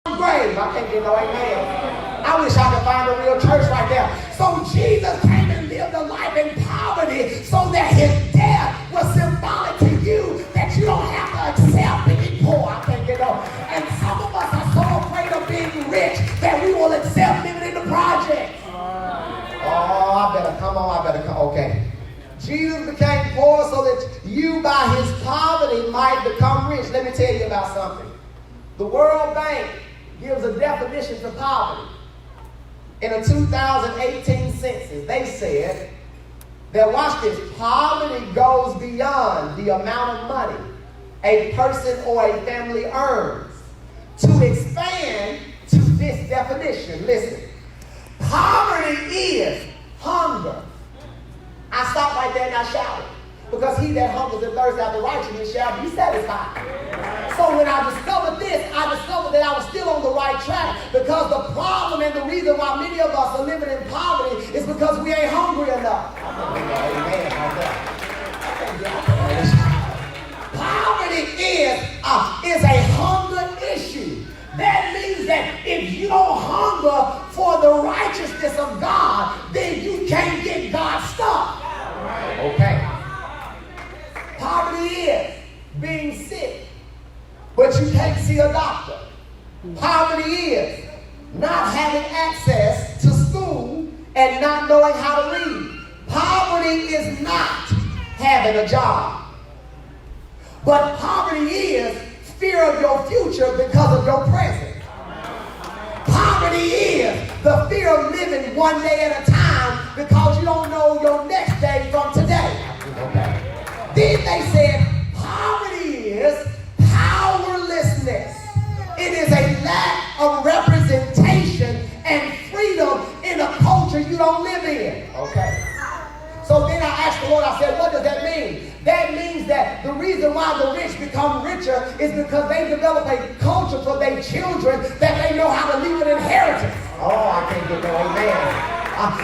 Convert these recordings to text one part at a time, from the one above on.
grave. I can't get no amen. I wish I could find a real church right there. So Jesus came and lived a life in poverty so that his death was symbolic to you, that you don't have to accept being poor. I can't get no. And some of us are so afraid of being rich that we will accept living in the project. Oh, I better come on. Okay. Jesus became poor so that you by his poverty might become rich. Let me tell you about something. The World Bank gives a definition to poverty. In a 2018 census, they said that, watch this, poverty goes beyond the amount of money a person or a family earns. To expand to this definition, listen, poverty is hunger. I stopped right there and I shouted. Because he that hungers and thirsts after righteousness shall be satisfied. So when I discovered this, I discovered that I was still on the right track. Because the problem and the reason why many of us are living in poverty is because we ain't hungry enough. Poverty is a hunger issue. That means that if you don't hunger for the righteousness of God, then you can't get God's stuff. Okay. Poverty is being sick, but you can't see a doctor. Poverty is not having access to school and not knowing how to read. Poverty is not having a job. But poverty is fear of your future because of your present. Poverty is the fear of living one day at a time because you don't know your next day from today. Okay. Then they said poverty is powerlessness. It is a lack of representation and freedom in a culture you don't live in. Okay. So then I asked the Lord, I said, what does that mean? That means that the reason why the rich become richer is because they develop a culture for their children that they know how to leave an inheritance. Oh, I can't get no amen.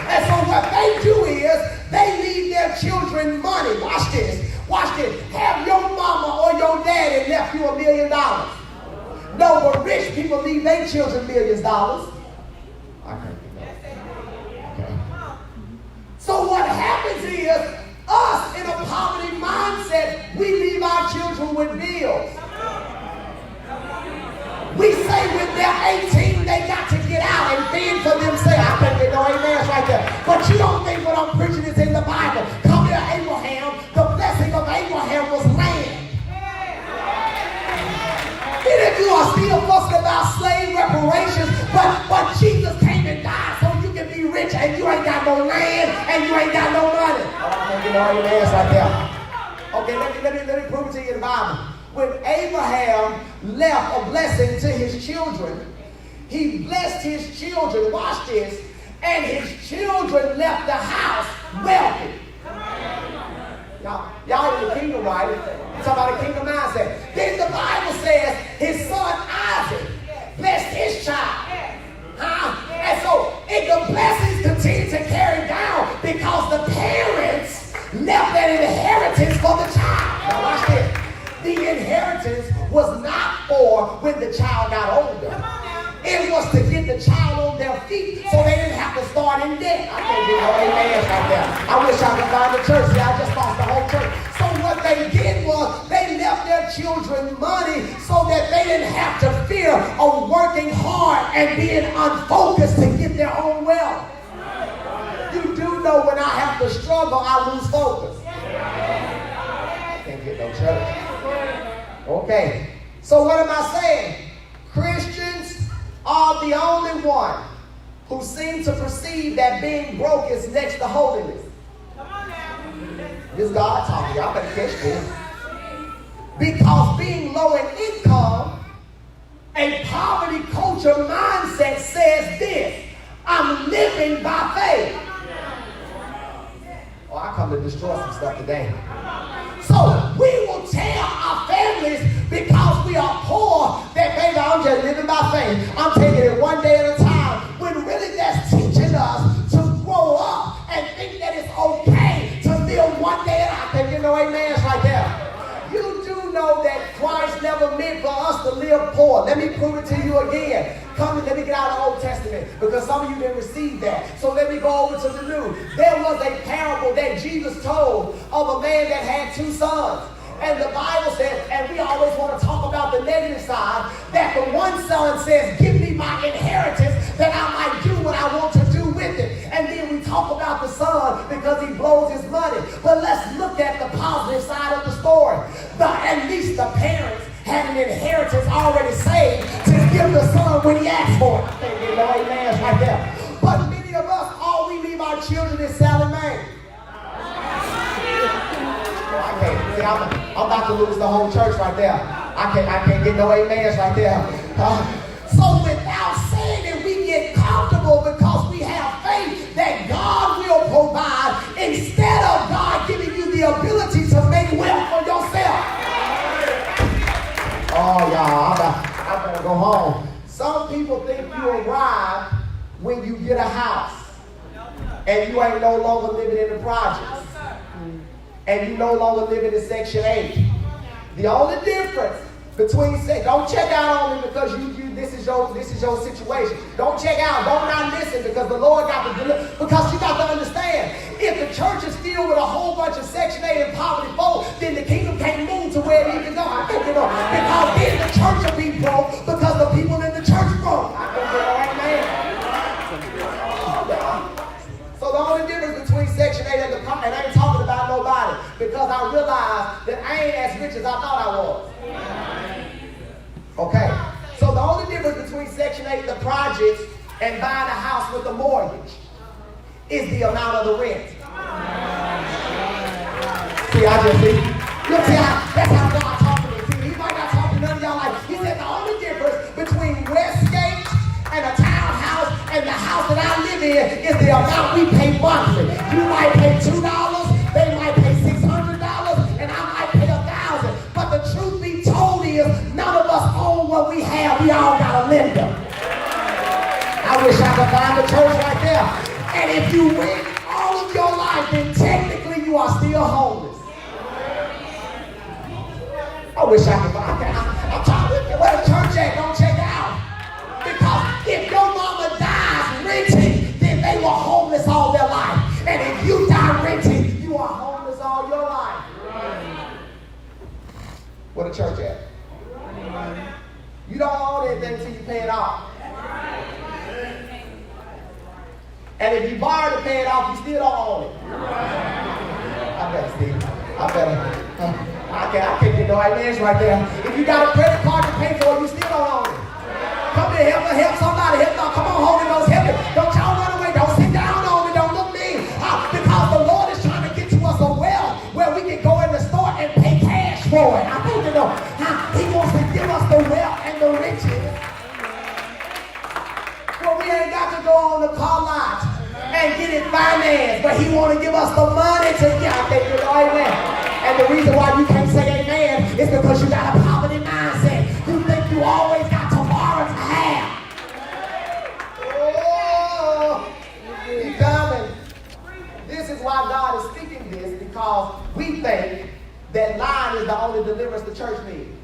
And so what they do is they leave their children money. Watch this. Watch this. Have your mama or your daddy left you $1 million? No, but rich people leave their children millions of dollars. I can't get that. Okay. So what happens is, us in a poverty mindset, we leave our children with bills. We say when they're 18, they got to get out and fend for themselves. I can't get no amens right there. But you don't think what I'm preaching is in the Bible. Come here, Abraham. The blessing of Abraham was land. Many of you are still fussing about slave reparations, but Jesus came and died so you can be rich and you ain't got no land and you ain't got no money. Oh, I can't get no amens right there. Okay, let me prove it to you in the Bible. When Abraham left a blessing to his children, he blessed his children, watch this, and his children left the house wealthy. Y'all in the kingdom, right? Somebody kingdom mindset. Then the Bible says his son Isaac blessed his child. And so the blessings continue to carry down because the parents left an inheritance for the child. Now watch this. The inheritance was not for when the child got older. It was to get the child on their feet so they didn't have to start in debt. I can't get no amens right there. I wish I could find a church. See, I just lost the whole church. So what they did was they left their children money so that they didn't have to fear of working hard and being unfocused to get their own wealth. You do know when I have to struggle, I lose focus. I can't get no church. Okay, so what am I saying? Christians are the only one who seem to perceive that being broke is next to holiness. Come on now. This is God talking. Y'all better catch this. Because being low in income, a poverty culture mindset says this: I'm living by faith. Oh, I come to destroy some stuff today. So we will tell our families because we are poor that, baby, I'm just living by faith. I'm taking it one day at a time. When really that's teaching us to grow up and think that it's okay to live one day at a time. I can't get no amens right there. You do know that Christ never never meant for us to live poor. Let me prove it to you again. Come and let me get out of the Old Testament because some of you didn't receive that. So let me go over to the New. There was a parable that Jesus told of a man that had 2 sons. And the Bible says, and we always want to talk about the negative side, that the one son says, give me my inheritance that I might do what I want to do with it. And then we talk about the son because he blows his money. But let's look at the positive side of the story. At least the parents had an inheritance already saved to give the son when he asked for it. I think they know amen right there. But many of us, all we leave our children is Sally Mae. I can't. See, I'm about to lose the whole church right there. I can't get no amens right there. So without saying it, we get comfortable because we have faith that God will provide instead of God giving you the ability to make wealth for yourself. Oh, y'all, I better go home. Some people think you arrive when you get a house and you ain't no longer living in the projects. And you no longer living in Section 8. The only difference between don't check out on me because this is your situation. Don't check out. Don't not listen because the Lord got to deliver. Because you got to understand, if the church is filled with a whole bunch of Section 8 and poverty folk, then the kingdom can't move to where it needs to go. I think because then the church will be broke because the people in the church broke. I think amen. So the only difference between Section 8 and I ain't talking about nobody because I realized that I ain't as rich as I thought I was. Okay. So the only difference between Section 8, the projects, and buying a house with a mortgage is the amount of the rent. See, I just see. You see that's how God talks to me. See, he might not talk to none of y'all like. He said the only difference between Westgate and a townhouse and the house that I live in is the amount we pay monthly. You might pay $2, they might pay $600, and I might pay $1,000. But the truth be told is, none of us own what we have. We all got a lender. I wish I could find a church right there. And if you win all of your life, then technically you are still homeless. I wish I could find. I'm trying to where the church at. Don't check out. Because if your mama dies renting, then they were homeless all their life. And if you die renting, you are homeless all your life. Where the church at? You don't own anything until you pay it off. And if you borrow to pay it off, you still don't own it. I better, Steve. I can't get no ideas right there. If you got a credit card to pay for it, you still don't own it. Come here, help somebody. Come on, Holy Ghost, help me. Don't y'all run away. Don't sit down on me. Don't look mean. Because the Lord is trying to get to us a well where we can go in the store and pay cash for it. I think you know. He wants to give us the wealth and the riches. Well, we ain't got to go on the car lot and get it financed, but he want to give us the money to get out there. You know, amen. And the reason why you can't say amen is because you got a poverty mindset. You think you always got tomorrow to have. Oh, he's coming. This is why God is speaking this, because we think that lying is the only deliverance the church needs.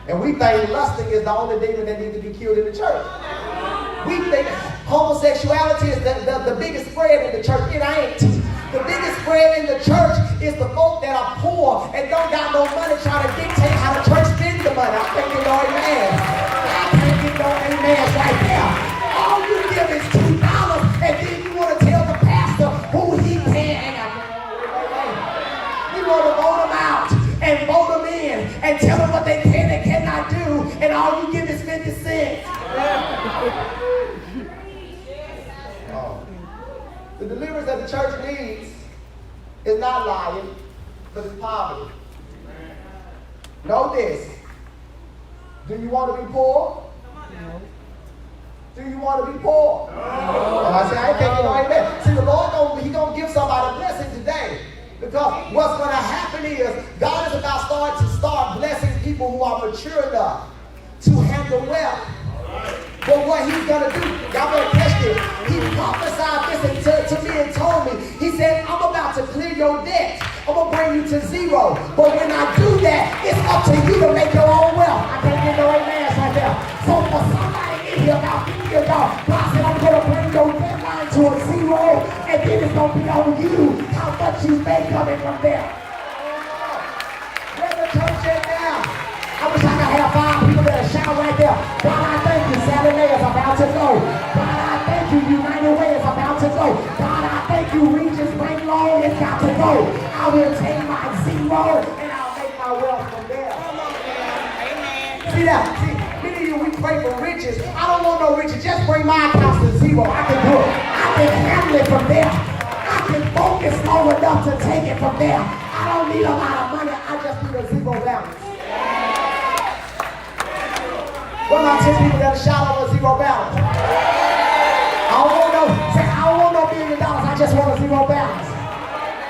And we think lusting is the only demon that needs to be killed in the church. We think homosexuality is the biggest spread in the church. It ain't. The biggest spread in the church is the folk that are poor and don't got no money trying to dictate how the church spends the money. I can't get no amen. I can't get no amen right there. All you give is $2 and then you want to tell the pastor who he can. You want to vote them out and vote them in and tell them what they can and cannot do, and all you give is 50 cents. The deliverance that the church needs is not lying, but it's poverty. Know this. Do you want to be poor? No. Do you want to be poor? No. I say, I ain't taking no amen. See, the Lord, He's going to give somebody a blessing today. Because what's going to happen is, God is about to start blessing people who are mature enough to handle wealth. But what he's going to do, y'all better catch this. He prophesied this to me and told me. He said, I'm about to clear your debt. I'm going to bring you to zero. But when I do that, it's up to you to make your own I can't get no amens right there. So for somebody in here about 50 years ago, God said, I'm going to bring your deadline to a zero, and then it's going to be on you how much you make coming from there. Where's the church at now? I wish I could have 5 people that are shout right there. God, I thank you. Saturday is about to go. God, I thank you. United Way is about to go. God, I thank you. Regis Bank Loan is about to go. I will take my zero and I'll make my wealth from there. Amen. See that? See, many of you, we pray for riches. I don't want no riches. Just bring my accounts to zero. I can do it. I can handle it from there. I can focus long enough to take it from there. I don't need a lot of money. I just need a zero balance. What about 10 people that shout over zero balance? I don't want no, say, I don't want no $1 million. I just want a zero balance.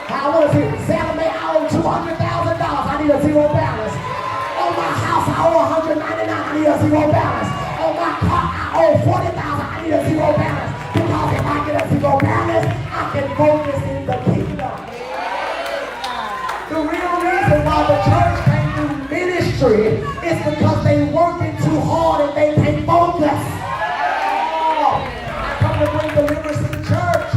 I want to see, Salome, I owe $200,000. I need a zero balance. On my house, I owe $199. I need a zero balance. On my car, I owe $40,000. I need a zero balance. Because if I get a zero balance, I can focus in the kingdom. The real reason why the church can't do ministry is because they working too hard and they can't focus. I come to bring deliverance to the church.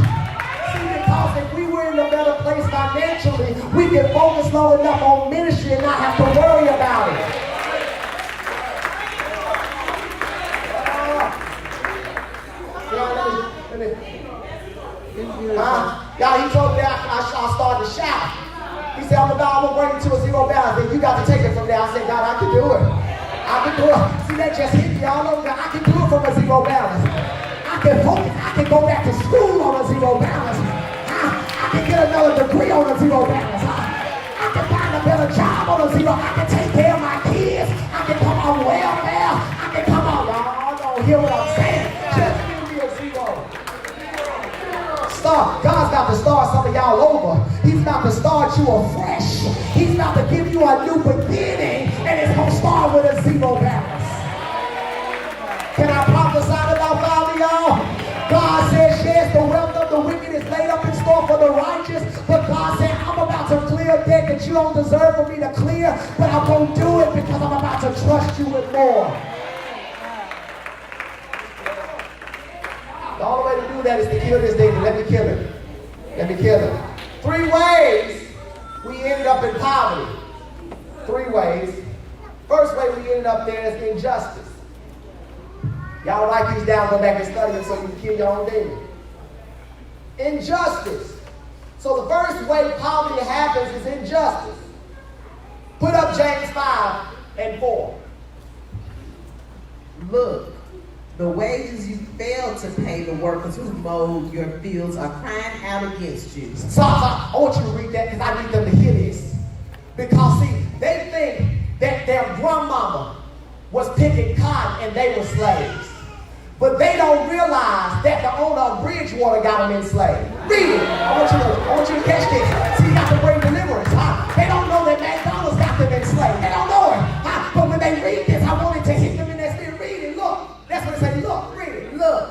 See, because if we were in a better place financially, we can focus long enough on ministry and not have to worry about it. Y'all, he told me I started to shout. He said, I'm going to bring you to a zero balance. Then you got to take it from there. I said, God, I can do it. I can do it. See, that just hit me all over. I can do it from a zero balance. I can focus. I can go back to school on a zero balance. I can get another degree on a zero balance. I can find a better job on a zero. I can take care of my kids. I can come on welfare. I can come on. Y'all don't hear what I'm saying. Just give me a zero. God's about to start some of y'all over. He's about to start you afresh. He's about to give you a new beginning, and it's going to start with a zero balance. Can I prophesy about 5 of y'all? God says, yes, the wealth of the wicked is laid up in store for the righteous, but God said, I'm about to clear a debt that you don't deserve for me to clear, but I'm going to do it because I'm about to trust you with more. The only way to do that is to kill this thing. Let me kill it. Let me kill it. 3 ways we ended up in poverty. 3 ways. First way we ended up there is injustice. Y'all write these down, go back and study them so you can kill your own demon. Injustice. So the first way poverty happens is injustice. Put up James 5:4. Look, the wages you failed to pay the workers who mowed your fields are crying out against you. So I want you to read that because I need them to hear this. Because see, they think that their grandmama was picking cotton and they were slaves. But they don't realize that the owner of Bridgewater got them enslaved. Read it. I want you to catch this. See, you got to bring deliverance. They don't know that McDonald's got them enslaved. They don't know it. But when they read this, I wanted to hit them in their spirit. Read it. Look. That's what it says. Look. Read it. Look,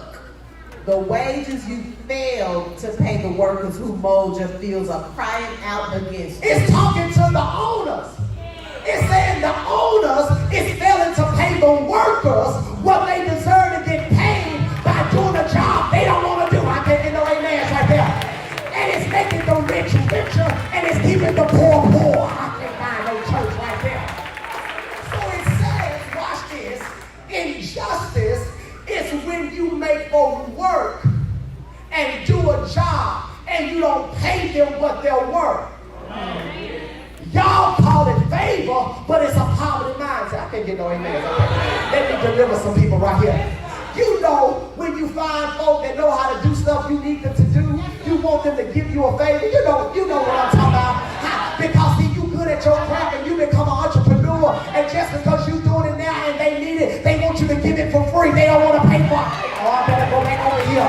the wages you failed to pay the workers who mowed your fields are crying out against you. It's talking to the owners. It's saying the owners is failing to pay the workers what they deserve to get paid by doing a job they don't want to do. I can't get no amens right there. And it's making the rich richer and it's keeping the poor poor. I can't find no church right there. So it says, watch this, injustice is when you make folks work and do a job and you don't pay them what they're worth. Y'all call it favor, but it's a poverty mindset. I can't get no amen. Let me deliver some people right here. You know when you find folk that know how to do stuff you need them to do, you want them to give you a favor. You know what I'm talking about. Because see, you good at your craft and you become an entrepreneur, and just because you doing it now and they need it, they want you to give it for free. They don't want to pay for it. Oh, I better go back over here.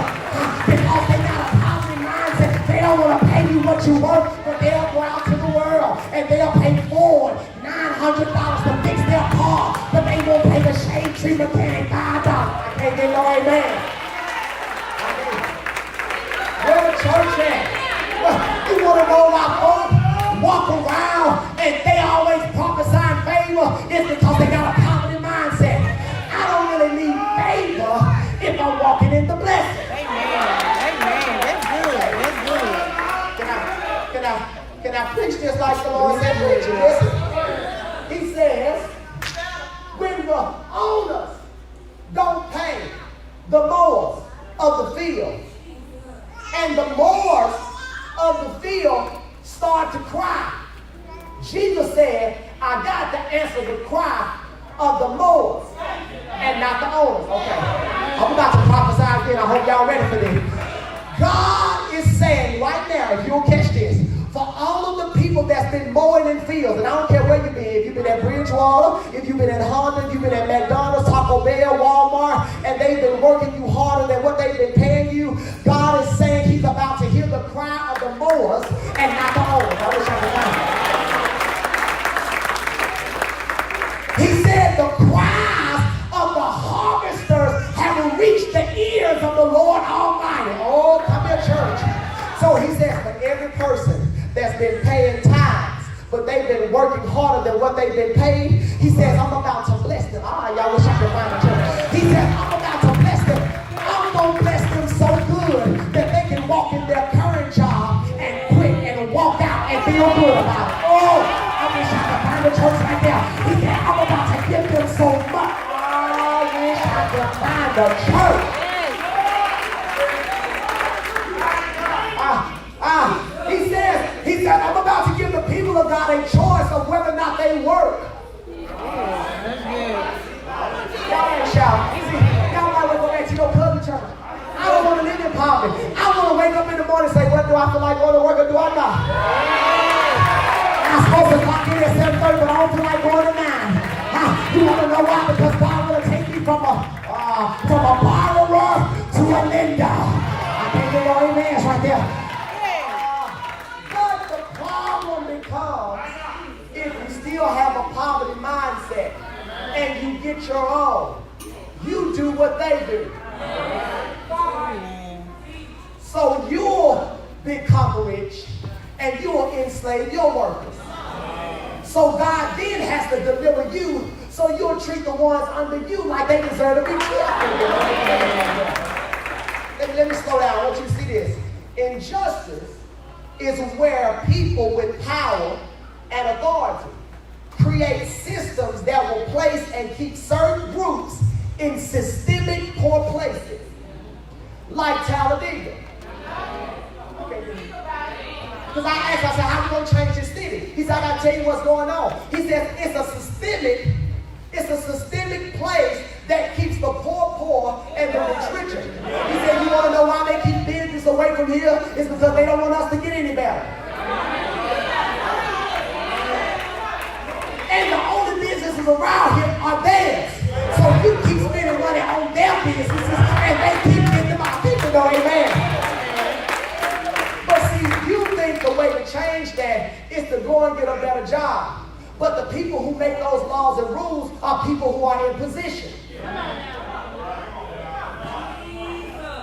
Because they got a poverty mindset. They don't want to pay you what you worth, but they'll go out to the world and they'll pay Ford $900 to fix their car, but they won't pay the shade tree mechanic $5. I can't get no amen. Where the church at? You want to know why folks walk around and they always prophesying favor? It's because they got a poverty in the blessing. Amen. That's good. That's good. Can I preach this like the Lord said preach it? Listen. He says, when the owners don't pay the mowers of the field, and the mowers of the field start to cry, Jesus said, I got to answer the cry of the mowers and not the owners. Okay, I'm about to prophesy again. I hope y'all ready for this. God is saying right now, if you'll catch this, for all of the people that's been mowing in fields, and I don't care where you've been, if you've been at Bridgewater, if you've been at Honda, if you've been at McDonald's, Taco Bell, Walmart, and they've been working you harder than what they've been paying you, God is saying he's about to hear the cry of the mowers and not the owners. I wish I could find it. He said the cries of the harvesters have reached the ears of the Lord Almighty. Oh, come here, church. So he says for every person that's been paying tithes, but they've been working harder than what they've been paid, he says, I'm about to bless them. Y'all wish I could find a church. He says, I'm about to bless them. I'm going to bless them so good that they can walk in their current job and quit and walk out and feel good about it. Oh, I wish I could find a church right now. He said, I'm about to give them so much. I wish I could find a church. He said, I'm about to give the people of God a choice of whether or not they work. Y'all ain't shouting. Y'all might want to go back to your cousin church. I don't want to live in poverty. I want to wake up in the morning and say, what do I feel like going to work or do I not? I'm supposed to clock in at 7:30, but I don't feel like going to 9. You want to know why? Because God will take me from a borrower to a lender. I can't get no amens right there. Because if you still have a poverty mindset and you get your own, you do what they do. So you'll become rich and you'll enslave your workers. So God then has to deliver you so you'll treat the ones under you like they deserve to be treated. Let me slow down. I want you to see this. Injustice is where people with power and authority create systems that will place and keep certain groups in systemic poor places, like Talladega. Because I asked, I said, how are you going to change this city? He said, I got to tell you what's going on. He said, it's a systemic place that keeps the poor and the rich richer. He said, you want to know why they keep business away from here? It's because they don't want us to get any better. And the only businesses around here are theirs. So you keep spending money on their businesses and they keep getting them out. People know, amen. But see, you think the way to change that is to go and get a better job. But the people who make those laws and rules are people who are in position.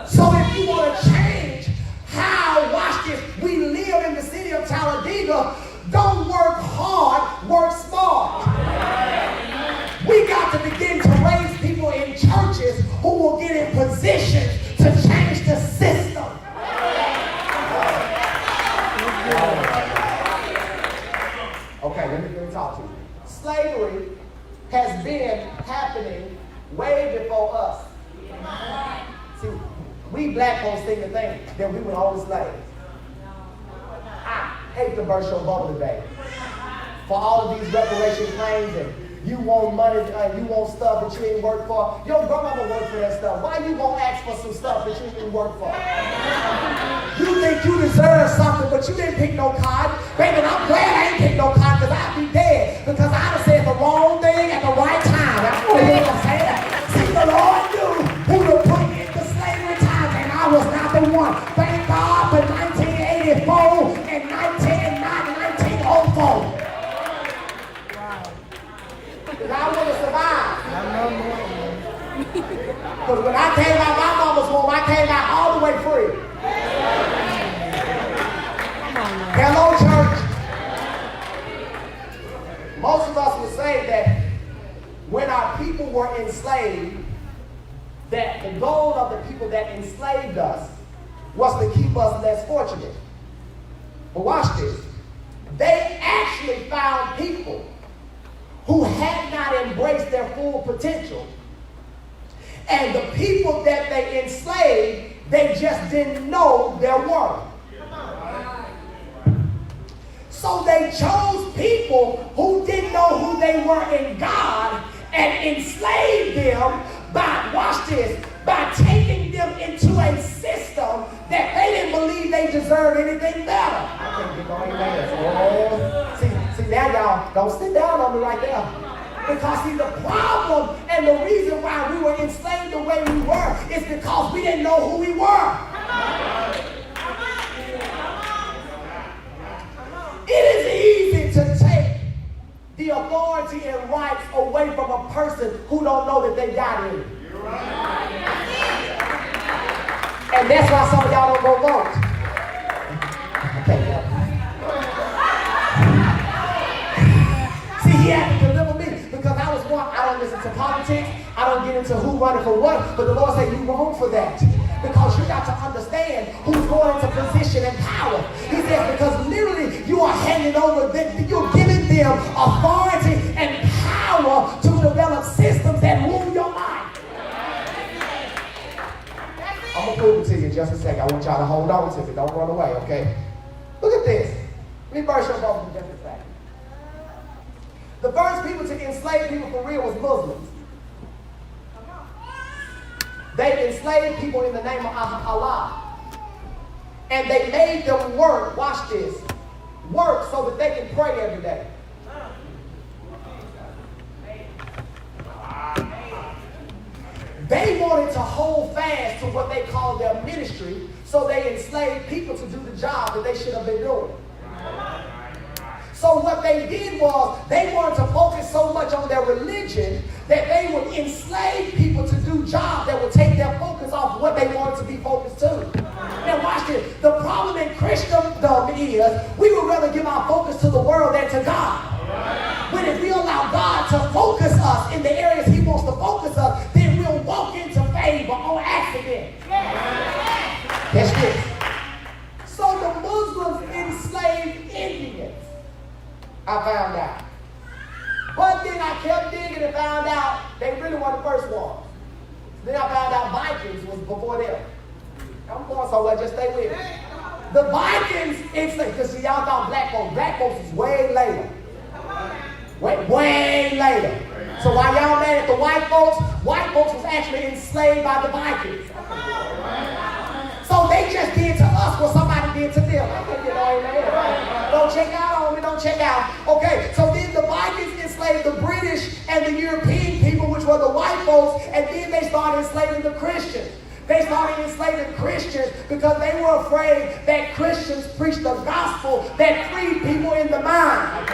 So if you want to change how, watch this, we live in the city of Talladega, don't work hard, work smart. We got to begin to raise people in churches who will get in position to change the system. Okay, let me talk to you. Slavery has been happening way before us. See, we black folks think that we were always slaves. I hate to burst your bubble today. For all of these reparation claims and you want money, you want stuff that you ain't worked for. Your grandmama worked for that stuff. Why you gonna ask for some stuff that you didn't work for? You think you deserve something, but you didn't pick no cotton. Baby, I'm glad I ain't picked no cotton because I'd be dead. Because I'd have said the wrong thing at the right time. That's what I'm saying. See, the Lord knew who to put into slavery times, and I was not the one. Thank God for 1984 and 1904. Because I want to survive. Because when I came out my mama's womb, I came out all the way free. Hello, church. Most of us would say that when our people were enslaved, that the goal of the people that enslaved us was to keep us less fortunate. But watch this. They actually found people who had not embraced their full potential. And the people that they enslaved, they just didn't know their worth. So they chose people who didn't know who they were in God and enslaved them by, watch this, by taking them into a system that they didn't believe they deserved anything better. I can't get no amen. See, now y'all, don't sit down on me right there. Because see, the problem and the reason why we were enslaved the way we were is because we didn't know who we were. It is easy to take the authority and rights away from a person who don't know that they got it. And that's why some of y'all don't go vote. See, he had to deliver me because I was one. I don't listen to politics. I don't get into who running for what. But the Lord said, you're wrong for that. Because you got to understand who's going into position and power. He says, because literally you are handing over, you're giving them authority and power to develop systems that rule your life. I'm going to prove it to you in just a second. I want y'all to hold on to me. Don't run away, okay? Look at this. Let me burst your bubble for just a second. The first people to enslave people for real was Muslims. They enslaved people in the name of Allah. And they made them work, watch this, work so that they can pray every day. They wanted to hold fast to what they called their ministry, so they enslaved people to do the job that they should have been doing. So what they did was, they wanted to focus so much on their religion that they would enslave people to do jobs that would take their focus off what they wanted to be focused to. Now watch this. The problem in Christendom is, we would rather give our focus to the world than to God. When if we allow God to focus us in the areas he wants to focus us, then we'll walk into favor on accident. That's this. So the Muslims enslaved Indians. I found out. But then I kept digging and found out they really weren't the first ones. Then I found out Vikings was before them. I'm going somewhere, just stay with me. The Vikings enslaved, because see, y'all thought black folks is way later. Way later. So while y'all mad at the white folks was actually enslaved by the Vikings. So they just did to us what somebody did to them. I can't get no amen. Don't check out on me, don't check out. Okay, so then the Vikings enslaved the British and the European people, which were the white folks, and then they started enslaving the Christians. They started enslaving Christians because they were afraid that Christians preached the gospel that freed people in the mind.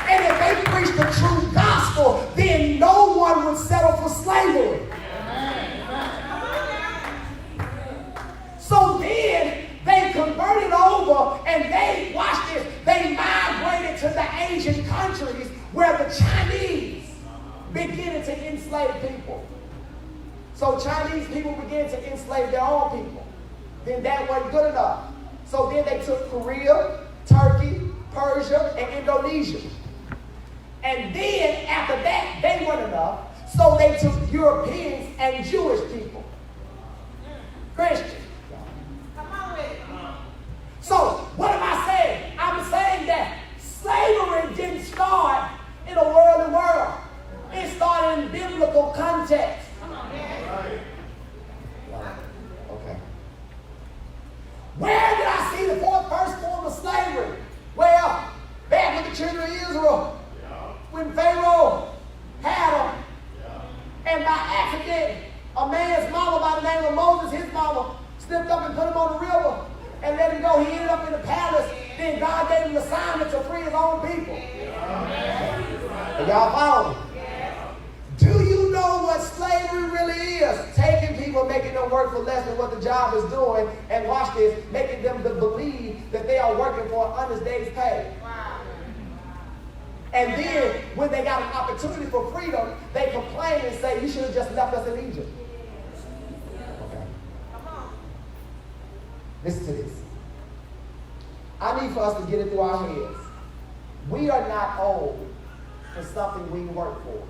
And if they preached the true gospel, then no one would settle for slavery. So then they converted over and they, watch this, they migrated to the Asian countries where the Chinese began to enslave people. So Chinese people began to enslave their own people. Then that wasn't good enough. So then they took Korea, Turkey, Persia, and Indonesia. And then after that, they weren't enough. So they took Europeans and Jewish people. Christians. So what am I saying? I'm saying that slavery didn't start in a worldly world. It started in biblical context. Okay. Where did I see the first form of slavery? Well, back with the children of Israel. When Pharaoh had them. And by accident, a man's mama by the name of Moses, his mama, slipped up and put him on the river and let him go. He ended up in the palace. Then God gave him an assignment to free his own people. And y'all follow me? Do you know what slavery really is? Taking people, making them work for less than what the job is doing, and watch this, making them believe that they are working for an honest day's pay. And then when they got an opportunity for freedom, they complain and say, you should have just left us in Egypt. Okay. Listen to this. I need for us to get it through our heads. We are not old for something we work for.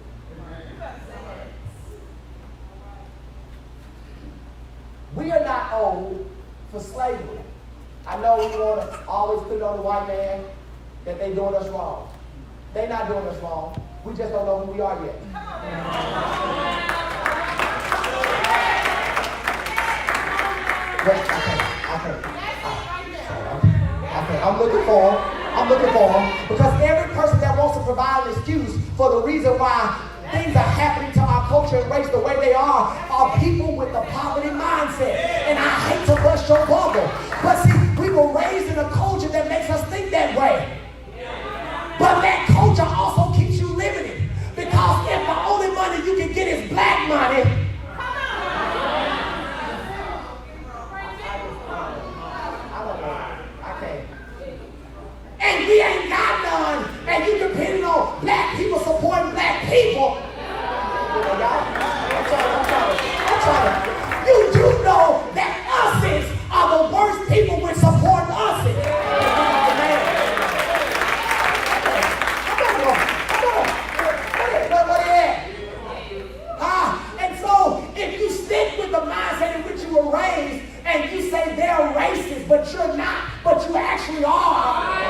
We are not old for slavery. I know we want to always put it on the white man that they're doing us wrong. They're not doing us wrong. We just don't know who we are yet. Okay, I'm looking for them. Because every person that wants to provide an excuse for the reason why things are happening to our culture and race the way they are people with a poverty mindset. And I hate to bust your bubble. But see, we were raised in a culture that makes us think that way. But that culture also keeps you limited. Because if the only money you can get is black money, and we ain't got none, and you depending on black people supporting black people. You do know that uses are the worst people when supporting uses. And so if you stick with the mindset in which you were raised and you say they're racist, but you're not, but you actually are.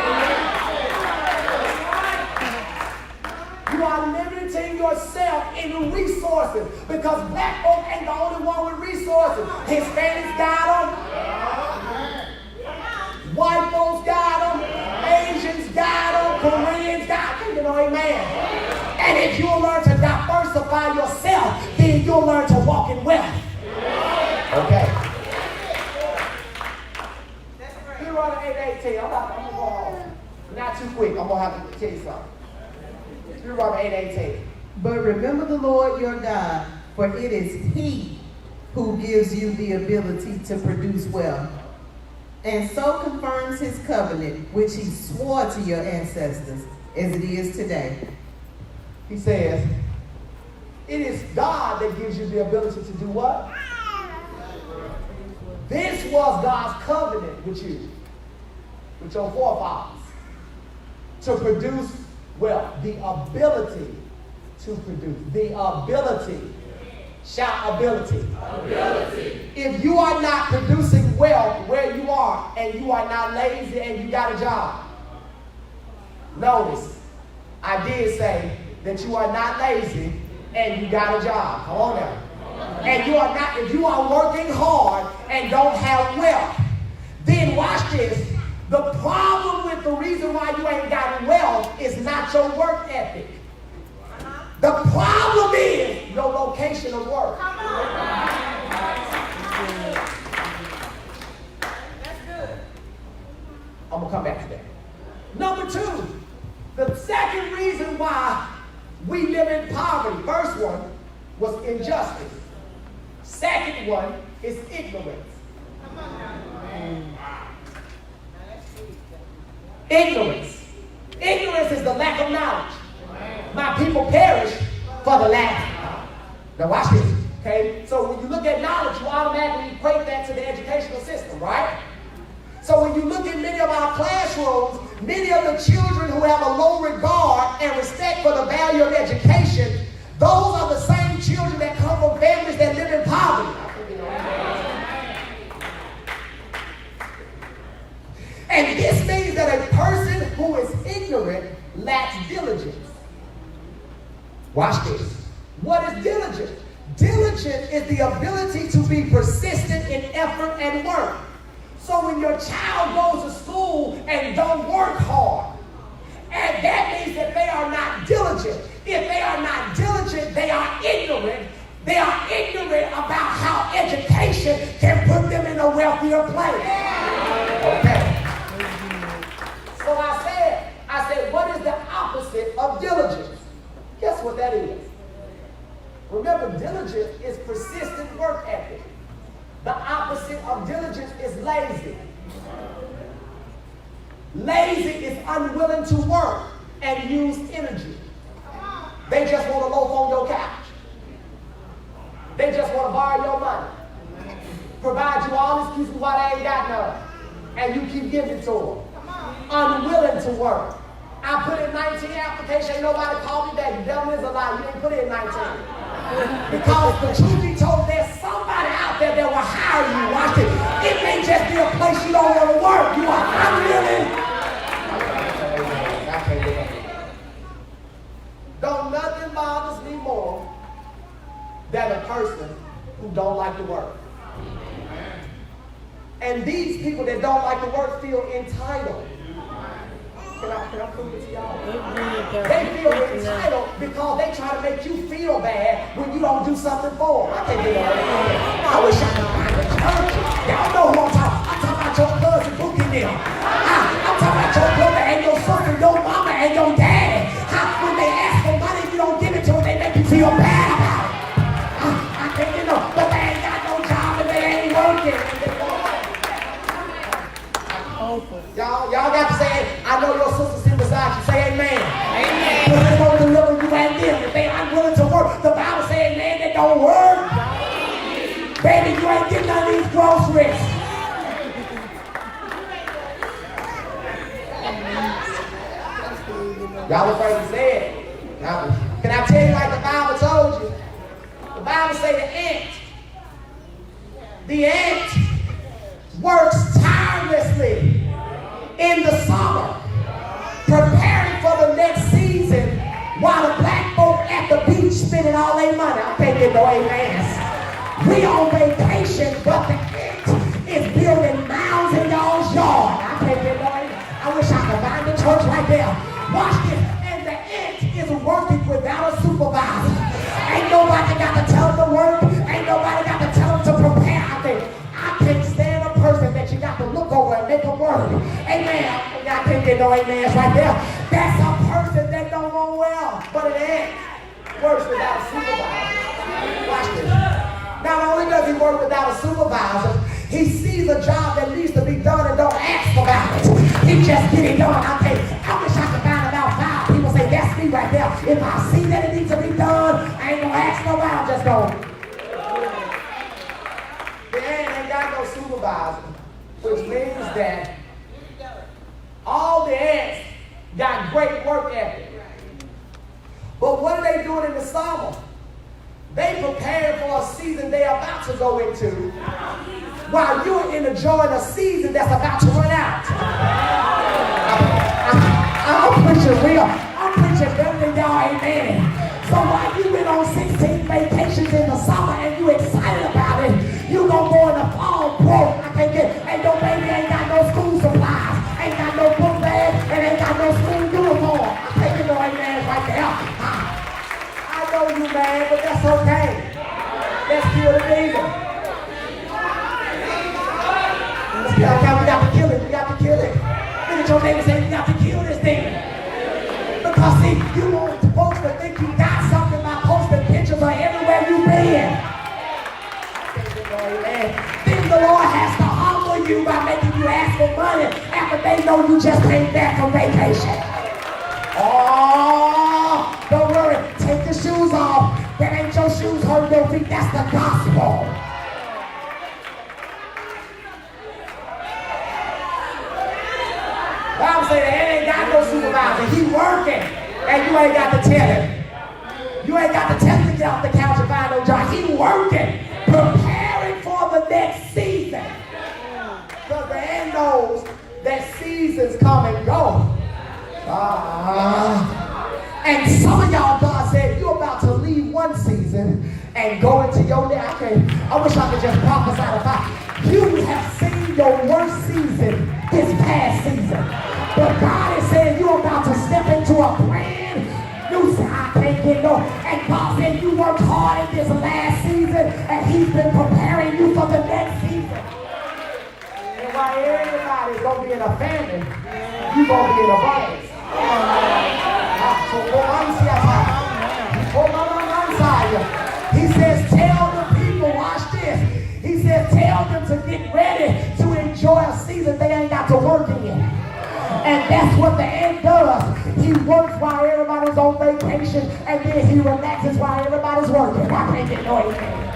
You are limiting yourself in resources because black folk ain't the only one with resources. Hispanics got them. White folks got them. Asians got them. Koreans got them. You know, amen. And if you'll learn to diversify yourself, then you'll learn to walk in wealth. Okay. Deuteronomy 8:18. I'm going to go home. Not too quick. I'm going to have to tell you something. Deuteronomy 8:18. But remember the Lord your God, for it is He who gives you the ability to produce wealth, and so confirms His covenant, which He swore to your ancestors, as it is today. He says, it is God that gives you the ability to do what? This was God's covenant with you, with your forefathers, to produce wealth. The ability to produce. The ability. Shout ability. Ability. If you are not producing wealth where you are, and you are not lazy and you got a job, notice, I did say that you are not lazy and you got a job. Come on now. And you are not, if you are working hard and don't have wealth, then watch this. The problem with the reason why you ain't got wealth is not your work ethic. The problem is your location of work. That's good. I'm going to come back to that. Number two, the second reason why we live in poverty. First one was injustice. Second one is ignorance. Ignorance. Ignorance is the lack of knowledge. My people perish for the lack. Now watch this, okay? So when you look at knowledge, you automatically equate that to the educational system, right? So when you look at many of our classrooms, many of the children who have a low regard and respect for the value of education, those are the same children that come from families that live in poverty. And this means that a person who is ignorant lacks diligence. Watch this. What is diligence? Diligence is the ability to be persistent in effort and work. So when your child goes to school and don't work hard, and that means that they are not diligent. If they are not diligent, they are ignorant. They are ignorant about how education can put them in a wealthier place. Okay. So I said, what is the opposite of diligence? Guess what that is? Remember, diligence is persistent work ethic. The opposite of diligence is lazy. Lazy is unwilling to work. and use energy. They just want to loaf on your couch. They just want to borrow your money. Provide you all excuses why they ain't got none. And you keep giving to them. Unwilling to work. I put in 19 applications, ain't nobody called me back. The devil is a lie. You ain't put in 19. Because the truth be told, there's somebody out there that will hire you. Watch it. It may just be a place you don't want to work. You are unwilling. I can't do that. Don't nothing bothers me more than a person who don't like to work. And these people that don't like to work feel entitled. Can I prove it to y'all? They feel entitled because they try to make you feel bad when you don't do something for them. I can't do that. I wish I could find a church. Y'all know who I'm talking. I'm talking about your cousin Bookie them. I'm talking about your brother and your son and your mama and your dad. When they ask for money, you don't give it to them, they make you feel bad about it. I can't get no, but they ain't got no job and they ain't working. Y'all got to say, I know your sister sitting beside you. Say amen. Amen. Because they won't deliver you and them. If they unwilling to work, the Bible says, man, that don't work. Baby, you ain't getting none of these groceries. Y'all afraid to say it. Can I tell you like the Bible told you? The Bible say the ant works tirelessly in the summer, preparing for the next season, while the black folk at the beach spending all their money. I can't get no amens. We on vacation, but the ant is building mounds in y'all's yard. I can't get no amens. I wish I could find the church right there. Watch this. And the ant is working without a supervisor. Ain't nobody got to tell them to work. Ain't nobody got to tell them to prepare. I can't stand a person that you got to look over and make them work. Amen. I can't get no amens right there. That's a person that don't want well. But an ant works without a supervisor. Watch this. Not only does he work without a supervisor, he sees a job that needs to be done and don't ask about it. He just get it done. I wish I could find about 5 people say, that's me right there. If I see that it needs to be done, I ain't gonna ask nobody, I'm just going. The ant ain't got no supervisor, which means that all the ants got great work ethic. But what are they doing in the summer? They preparing for a season they're about to go into, while you're enjoying a season that's about to run out. I'm preaching real. I'm preaching better than y'all, amen. So while you been on 16 vacations in the summer and you excited about it, you gonna go in the fall broke. I can't get, ain't no baby, ain't got no school supplies, ain't got no book bag, and ain't got no school uniform. I can't get no amen right there. I know you mad, but that's okay. Let's kill the demon. Let's kill it. We got to kill it. We got to kill it. Look at your neighbor and say, we got to kill this demon. Because see, you want folks to think you got something by posting pictures of everywhere you've been. Then the Lord has to humble you by making you ask for money after they know you just came back from vacation. Oh, don't worry. Take the shoes off. That ain't your shoes hurting your feet. That's the gospel. Bible say that ain't got no supervisor. He working, and you ain't got to tell him. You ain't got to tell him to get off the couch and find no job. He working, preparing for the next season. Because the ant knows that seasons come and go. And some of y'all, God said, you're about to leave one season and go into your next. I wish I could just prophesy about it. You have seen your worst season this past season. But God is saying you're about to step into a brand new season. I can't get no. And God said you worked hard in this last season and He's been preparing you for the next season. And while everybody's going to be in a famine, you're going to be in abundance. He says, tell the people, watch this. He says, tell them to get ready to enjoy a season they ain't got to work in. And that's what the ant does. he works while everybody's on vacation, and then he relaxes while everybody's working. I can't get no amen.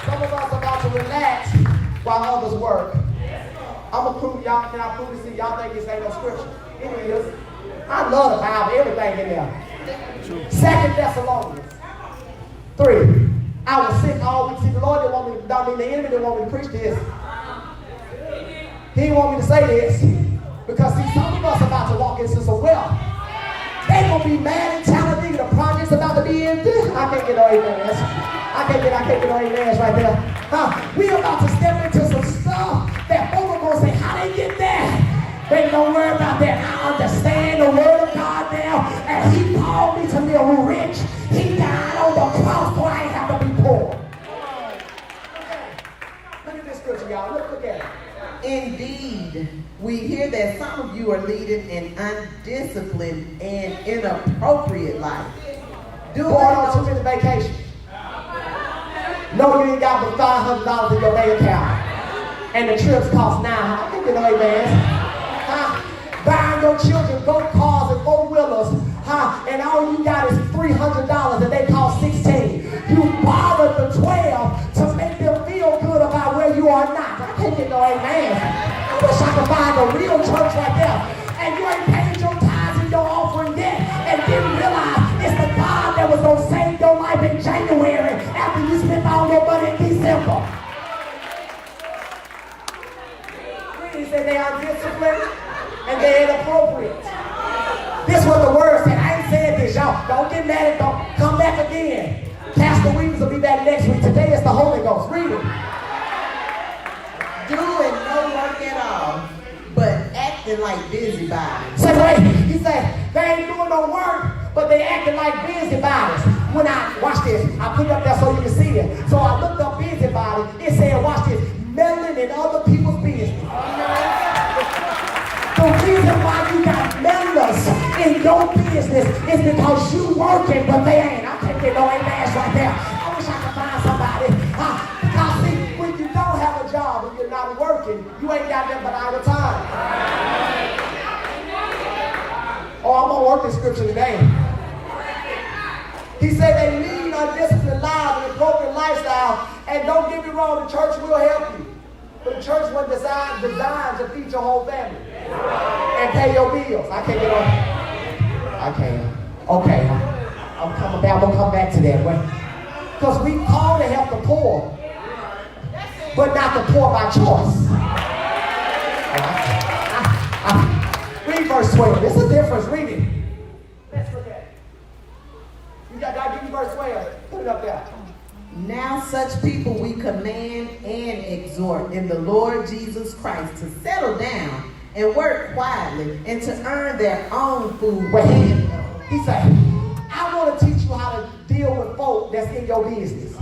Some of us are about to relax while others work. I'm going to prove y'all, can I prove this to y'all think this ain't no scripture? It is. I love the Bible, everything in there. 2 Thessalonians 3. I was sick all week. See, the Lord didn't want me to, I mean, the enemy didn't want me to preach this. He didn't want me to say this. Because, see, some of us are about to walk into some wealth. They gonna be mad and telling me the project's about to be empty. I can't get no amens. I can't get no amens right there. We about to step into some stuff that folk are gonna say, how they get there? They don't worry about that. I understand the word of God now, and he called me to live rich. He died on the cross so I ain't have to be poor. Look at this scripture, y'all. Look at it. Indeed, we hear that some of you are leading an undisciplined and inappropriate life. Going on too many vacations. No, you ain't got but $500 in your bank account. And the trips cost $900. I think you know, amen. Buying your children go cars and four-wheelers, and all you got is $300 and they cost $16. You borrowed the 12 to make them feel good about where you are not. I can't get no amen. I wish I could find a real church right there. And you ain't paid your tithes and your offering yet, and didn't realize it's the God that was going to save your life in January after you spent all your money in December. He said they are disciplined and they're inappropriate. This is what the word said. I ain't saying this, y'all. Don't get mad at them. Come back again. Pastor Weavers will be back next week. Today is the Holy Ghost. Read it. Doing no work at all, but acting like busybodies. Say, wait. He said they ain't doing no work, but they acting like busybodies. When I, watch this, I put it up there so you can see it. So I looked up busybody. It said, watch this, meddling in other people's business. The reason why you got members in your business is because you working, but they ain't. I can't get no amens right there. I wish I could find somebody. Because see, when you don't have a job and you're not working, you ain't got nothing but idle time. Oh, I'm going to work this scripture today. He said they lead undisciplined lives and a broken lifestyle, and don't get me wrong, the church will help you. But the church wasn't designed to feed your whole family and pay your bills. I can't get on. I can't. Okay. I'm coming back. I'm going to come back to that. Because we call to help the poor, but not the poor by choice. Read verse 12. There's a difference. Read it. Let's look at it. You got to give me verse 12. Put it up there. Now such people we command and exhort in the Lord Jesus Christ to settle down and work quietly and to earn their own food. Wait, he said, I want to teach you how to deal with folk that's in your business.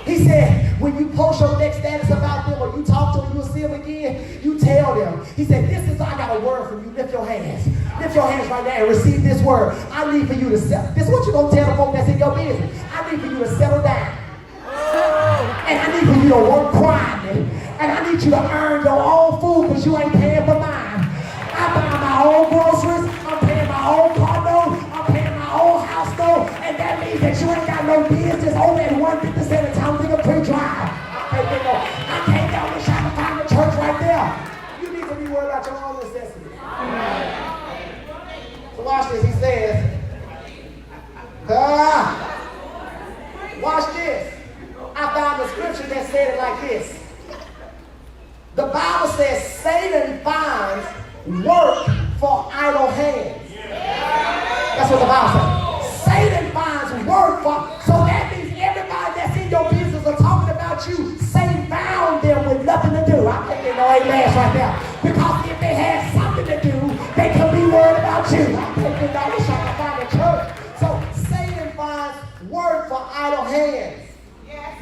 He said, when you post your next status about them or you talk to them, you'll see them again, you tell them. He said, I got a word for you. Lift your hands. Lift your hands right now and receive this word. I need for you to settle. This is what you're going to tell the folk that's in your business. I need for you to settle down. And I need for you to work quietly. And I need you to earn your own food because you ain't paying for mine. I buy my own groceries. I'm paying my own car note. I'm paying my own house note. And that means that you ain't got no business over at 157 Town Nigga Pre-Drive. I can't go. I wish I could find a church right there. You need to be worried about your own necessities. So watch this. He says, watch this. I found a scripture that said it like this. The Bible says Satan finds work for idle hands. That's what the Bible says. Satan finds work for, so that means everybody that's in your business are talking about you. Satan found them with nothing to do. I can't get no amens right there. Because if they had something to do, they could be worried about you. I can't get no, I wish I could find a church. So Satan finds work for idle hands.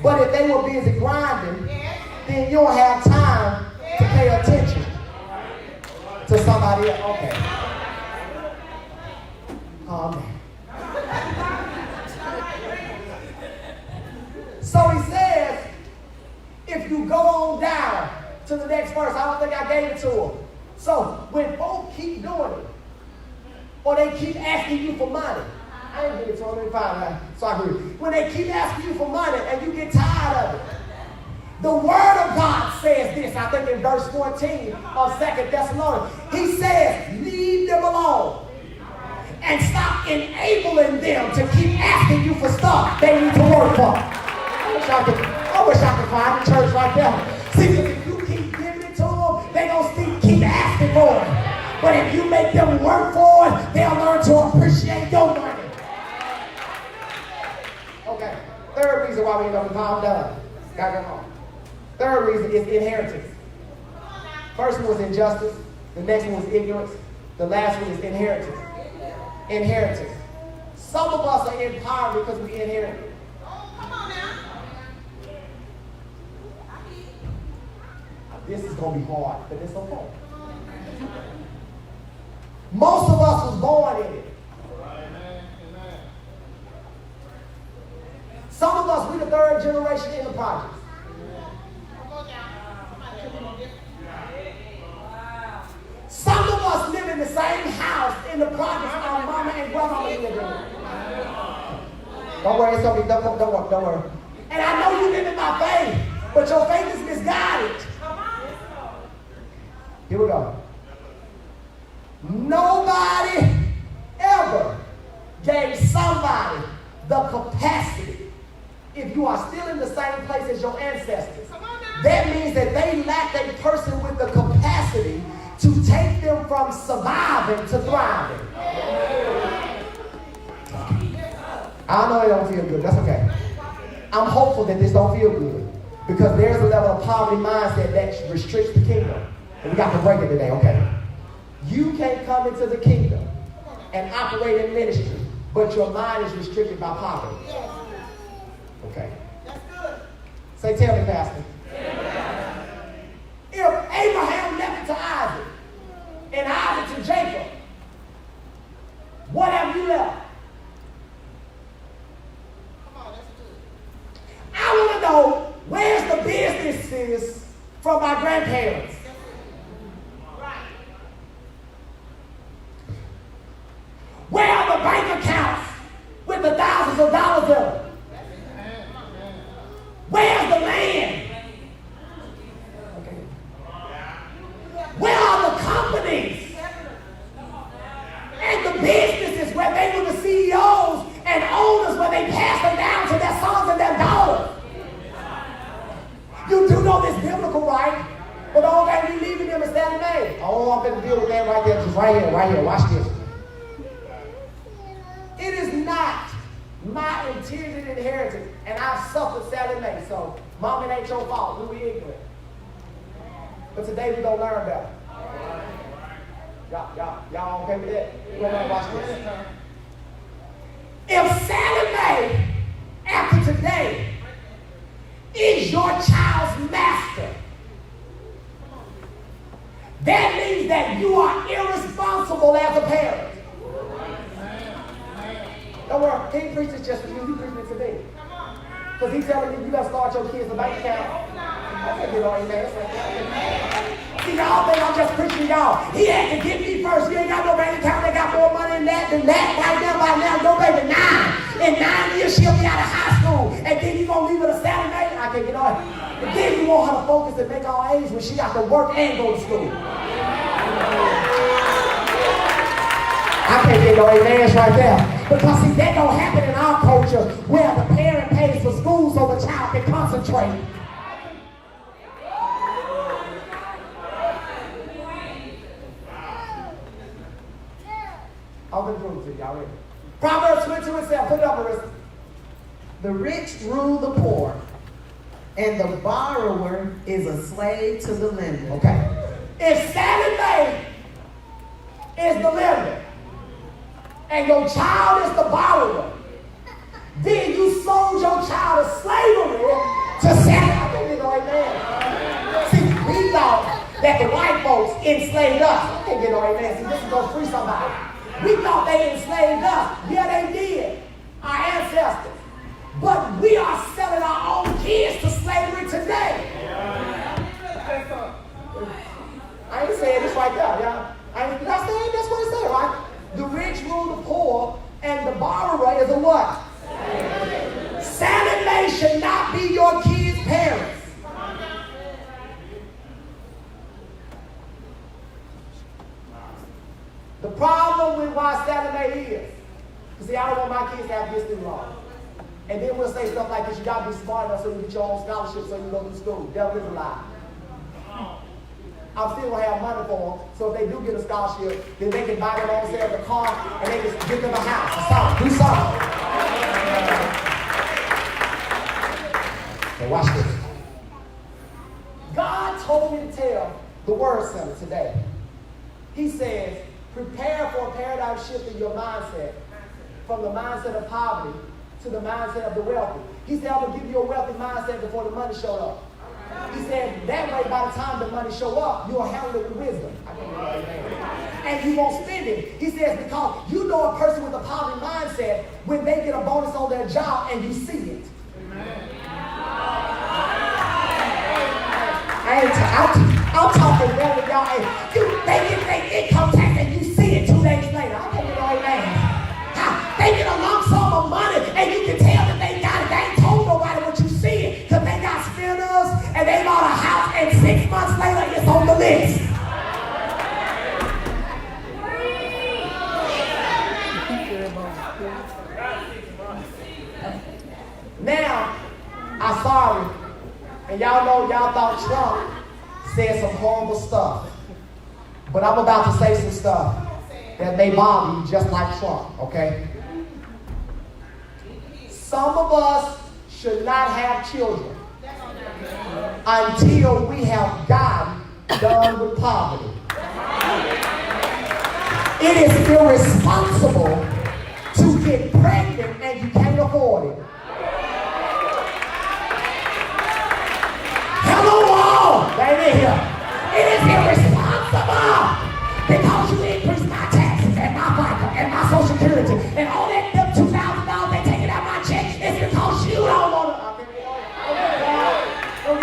But if they were busy grinding, then you don't have time to pay attention to somebody else. Okay. Oh, man. So he says, if you go on down to the next verse, I don't think I gave it to him. So when folks keep doing it, or they keep asking you for money, I ain't getting told me fine, so I agree. When they keep asking you for money and you get tired of it, the Word of God says this, I think in verse 14 of 2 Thessalonians. He says, leave them alone and stop enabling them to keep asking you for stuff they need to work for. I wish I could find a church like that. See, if you keep giving it to them, they're going to keep asking for it. But if you make them work for it, they'll learn to appreciate your money. Okay, third reason why we end up in palm done. Gotta go home. Third reason is inheritance. First one was injustice. The next one was ignorance. The last one is inheritance. Inheritance. Some of us are in power because we inherited. Come on now. This is going to be hard, but it's okay. Most of us was born in it. Some of us, we the third generation in the projects. Some of us live in the same house in the projects our mama and grandmama lived in. Don't worry, it's okay. Don't worry. And I know you live in my faith, but your faith is misguided. Here we go. Nobody ever gave somebody the capacity, if you are still in the same place as your ancestors, that means that they lack a person with the capacity to take them from surviving to thriving. I know it don't feel good. That's okay. I'm hopeful that this don't feel good because there's a level of poverty mindset that restricts the kingdom. And we got to break it today, okay? You can't come into the kingdom and operate in ministry, but your mind is restricted by poverty. Okay. That's good. Say, tell me, Pastor. If Abraham left it to Isaac and Isaac to Jacob, what have you left? Come on, that's good. I want to know where's the businesses from my grandparents? Right. Where are the bank accounts with the thousands of dollars in them? Where's the land? Okay. Where are the companies and the businesses where they were the CEOs and owners where they passed them down to their sons and their daughters? You do know this biblical, right? But the only thing we leaving them is standing there. Oh, I'm going to deal with that right there. Just right here. Watch this. It is not my intended inheritance, and I've suffered Sally Mae. So, Mom, it ain't your fault. We were ignorant. But today we're going to learn better. Y'all okay with that? We're going to watch this. If Sally Mae, after today, is your child's master, that means that you are irresponsible as a parent. Don't worry, he preaches just for you. You preaching it to me. Because he's telling me you got to start your kids a bank account. I can't get on amen. See, y'all think I'm just preaching to y'all. He had to get me first. You ain't got no bank account. They got more money than that. Right now, your baby 9. In 9 years, she'll be out of high school. And then you going to leave her to Saturday? I can't get on. And then you want her to focus and make all A's when she got to work and go to school. I can't get no amens right there. Because see, that don't happen in our culture where the parent pays for school so the child can concentrate. I'm going to prove it to y'all ready. Proverbs 22:7. Put it up, Marissa. The rich rule the poor, and the borrower is a slave to the lender. Okay. If Sally Mae is the lender, and your child is the borrower, then you sold your child as slavery to Sally. I think you know, amen. See, we thought that the white folks enslaved us. I can't get no amen. See, this is going to free somebody. We thought they enslaved us. Yeah, they did. Our ancestors. But we are selling our own kids to slavery today. I ain't saying this right right there, y'all. Did I say it? That's what it said, right? The rich rule the poor, and the borrower is a what? Sallie Mae should not be your kids' parents. The problem with why Sallie Mae is, because see, I don't want my kids to have to get student loans. And then we'll say stuff like this, you gotta be smart enough so you get your own scholarship so you go to school. Devil is a lie. I'm still gonna have money for them, so if they do get a scholarship, then they can buy their own selves a car and they can get them a house or something, do something. Now watch this. God told me to tell the Word Center today. He says, prepare for a paradigm shift in your mindset from the mindset of poverty to the mindset of the wealthy. He said, I'm going to give you a wealthy mindset before the money showed up. He said, that way by the time the money show up, you'll handle it with wisdom. And you won't spend it. He says, because you know a person with a poverty mindset when they get a bonus on their job and you see it. I'm talking well with y'all. They get their income tax and you see it 2 days later. I can't get no amen. They get a lump sum of money and you can tell that they got it. They ain't told nobody what you see it because they got spinners and they bought a house and 6 months later it's on the list. Now, I'm sorry. And y'all know y'all thought Trump said some horrible stuff. But I'm about to say some stuff that may bother you just like Trump, okay? Some of us should not have children until we have gotten done with poverty. It is irresponsible to get pregnant and you can't afford it. Hello all, right in here. It is irresponsible because you increase my taxes and my FICA and my Social Security and all that $2,000 they taking out my check. It's because you don't want to. Don't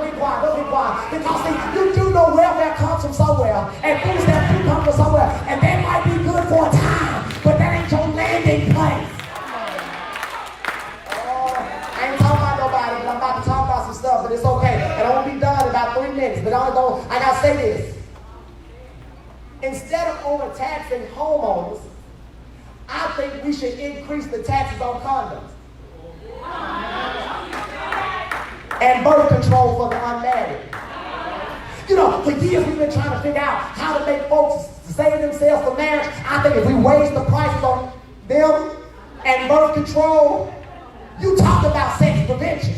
get quiet. Because see, you do know welfare comes from somewhere, and food stamps do come from somewhere, and that might be good for a time, but that ain't your landing place. I ain't talking about nobody, but I'm about to talk about some stuff, but it's okay. And I won't be done in about 3 minutes, but I gotta say this. Instead of overtaxing homeowners, I think we should increase the taxes on condoms and birth control for the unmarried. You know, for years we've been trying to figure out how to make folks save themselves for marriage. I think if we raise the prices on them and birth control, you talk about sex prevention.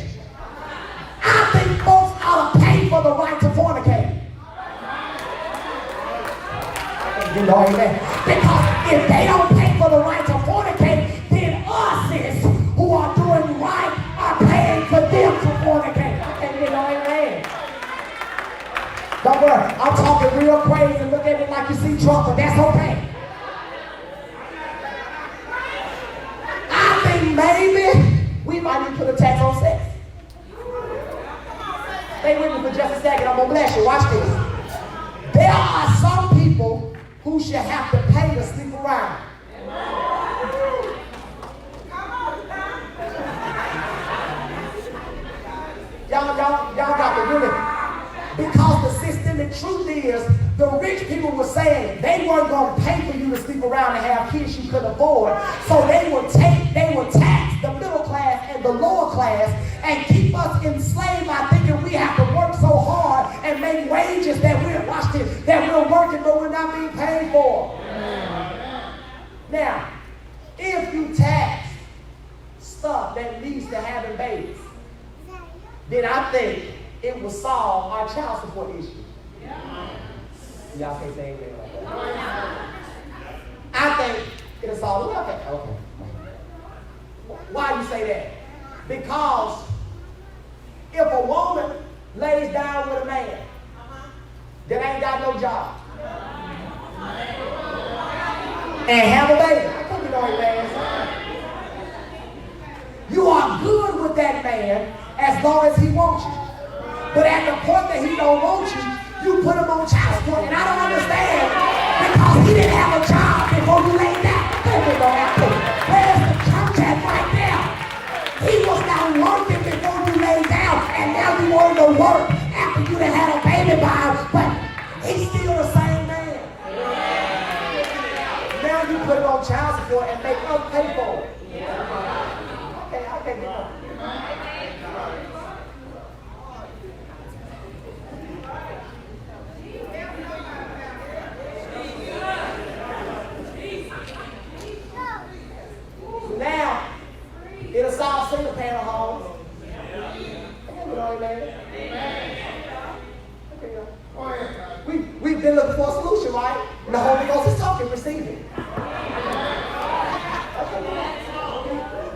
I think folks ought to pay for the right to fornicate. You know, amen. Because if they don't pay for the right to fornicate, then us is who are doing right are paying for them to fornicate. I can't get no amen. Don't worry, I'm talking real crazy and look at me like you see Trump, but that's okay. I think maybe we might need to put a tax on sex. Stay with me for just a second, I'm gonna bless you. Watch this. There are some people who should have to pay to sleep around. Y'all got to really, because the systemic truth is, the rich people were saying they weren't going to pay for you to sleep around and have kids you couldn't afford, so they would tax the middle class and the lower class and keep us enslaved by thinking we have to work so hard and make wages that we're working but we're not being paid for. Now, if you tax stuff that leads to having babies, then I think it will solve our child support issue. Y'all can't say anything like that. I think it'll solve it. Okay. Why you say that? Because if a woman lays down with a man that ain't got no job and have a baby, I can't get no man. You are good with that man as long as he wants you. But at the point that he don't want you, you put him on child support. And I don't understand because he didn't have a job before you laid down. Where's the church at right now? He was not working before you laid down, and now you want him to work after you done had a baby by him, but he's still the same man. Now you put him on child support and make us pay for it. Okay, I can't get up. Now, it'll solve single parent homes. You know, amen. We've been looking for a solution, right? And the Holy Ghost is talking, receive it.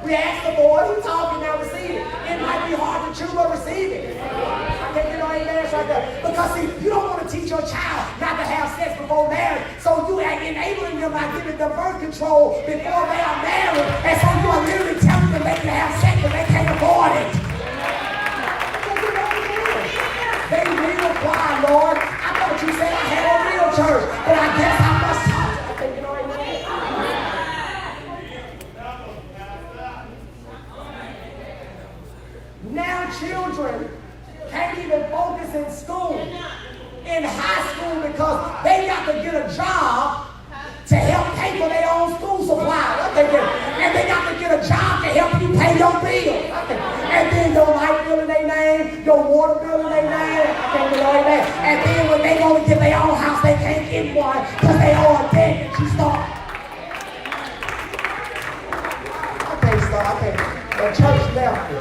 We asked the Lord, he's talking, now receive it. It might be hard to chew, but receive it. Okay, you know, amen, right there. Because see, you don't want to teach your child not to have sex before marriage. So you are enabling them by giving them birth control before they are married. And so you are literally telling them they can have sex, but they can't afford it. They real quiet, Lord. I thought you said I had a real church, but I guess I must talk. Okay, you know, amen. Now children can't even focus in school, in high school, because they got to get a job to help pay for their own school supplies. And they got to get a job to help you pay your bills. And then your light bill in their name, your water bill in their name. And then when they go to get their own house, they can't get one because they owe a debt that you start. I can't start. I can't. The church left me.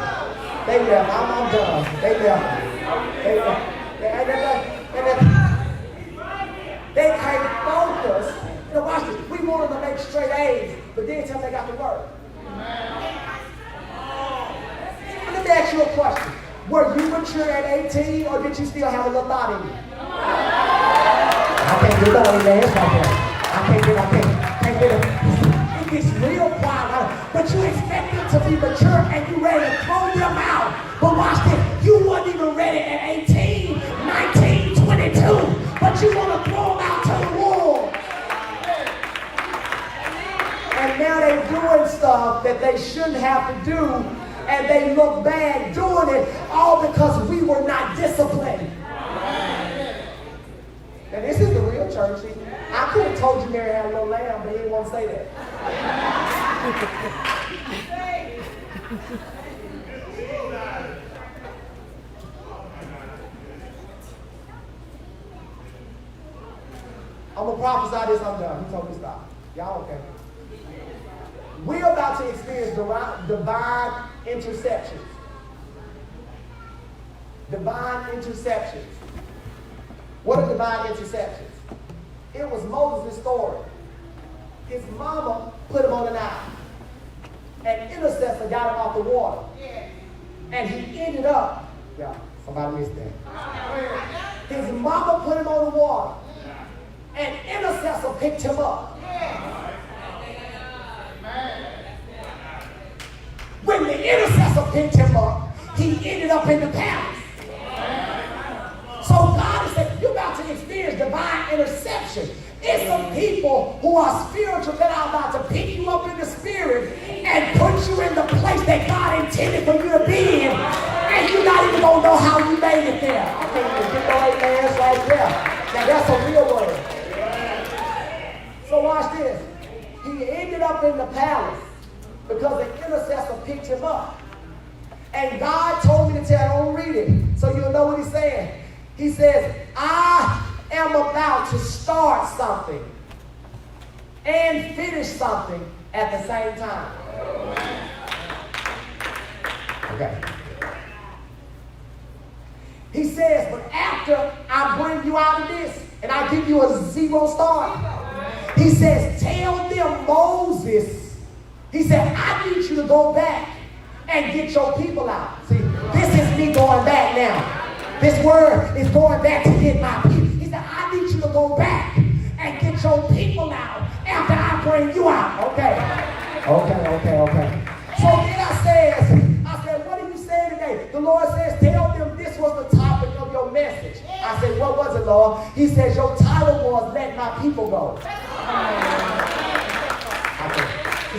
They left. I'm done. They left me. They can't focus. You know, watch this. We want them to make straight A's, but then tell them they got to work. Let me ask you a question. Were you mature at 18, or did you still have a little thought in you? I can't get no amen right there. I can't get it. It gets real quiet, but you expect them to be mature and you ready to throw them out. But watch this. You wasn't even ready at 18, 19, 22, but you want to throw them out to the wolves. And now they're doing stuff that they shouldn't have to do, and they look bad doing it, all because we were not disciplined. And this is the real church. See, I could have told you Mary had a little lamb, but he didn't want to say that. I'm going to prophesy this, I'm done. He told me to stop. Y'all okay? We're about to experience divine interceptions. Divine interceptions. What are divine interceptions? It was Moses' story. His mama put him on an island. An intercessor got him off the water. And he ended up, somebody missed that. His mama put him on the water. An intercessor picked him up. When the intercessor picked him up, he ended up in the palace. So God is saying, you're about to experience divine interception. It's some people who are spiritual that are about to pick you up in the spirit and put you in the place that God intended for you to be in. And you're not even going to know how you made it there. I can't even get no amens right there. Now that's a real word. So watch this. He ended up in the palace because the intercessor picked him up. And God told me to tell, I don't read it, so you'll know what he's saying. He says, I am about to start something and finish something at the same time. Okay. He says, but after I bring you out of this and I give you a zero start, he says, tell them Moses. He said, I need you to go back and get your people out. See, this is me going back now. This word is going back to get my people. He said, I need you to go back and get your people out after I bring you out. Okay. So then I said, what are you saying today? The Lord says, tell them this was the topic on your message. I said, what was it, Lord? He says, your title was Let My People Go.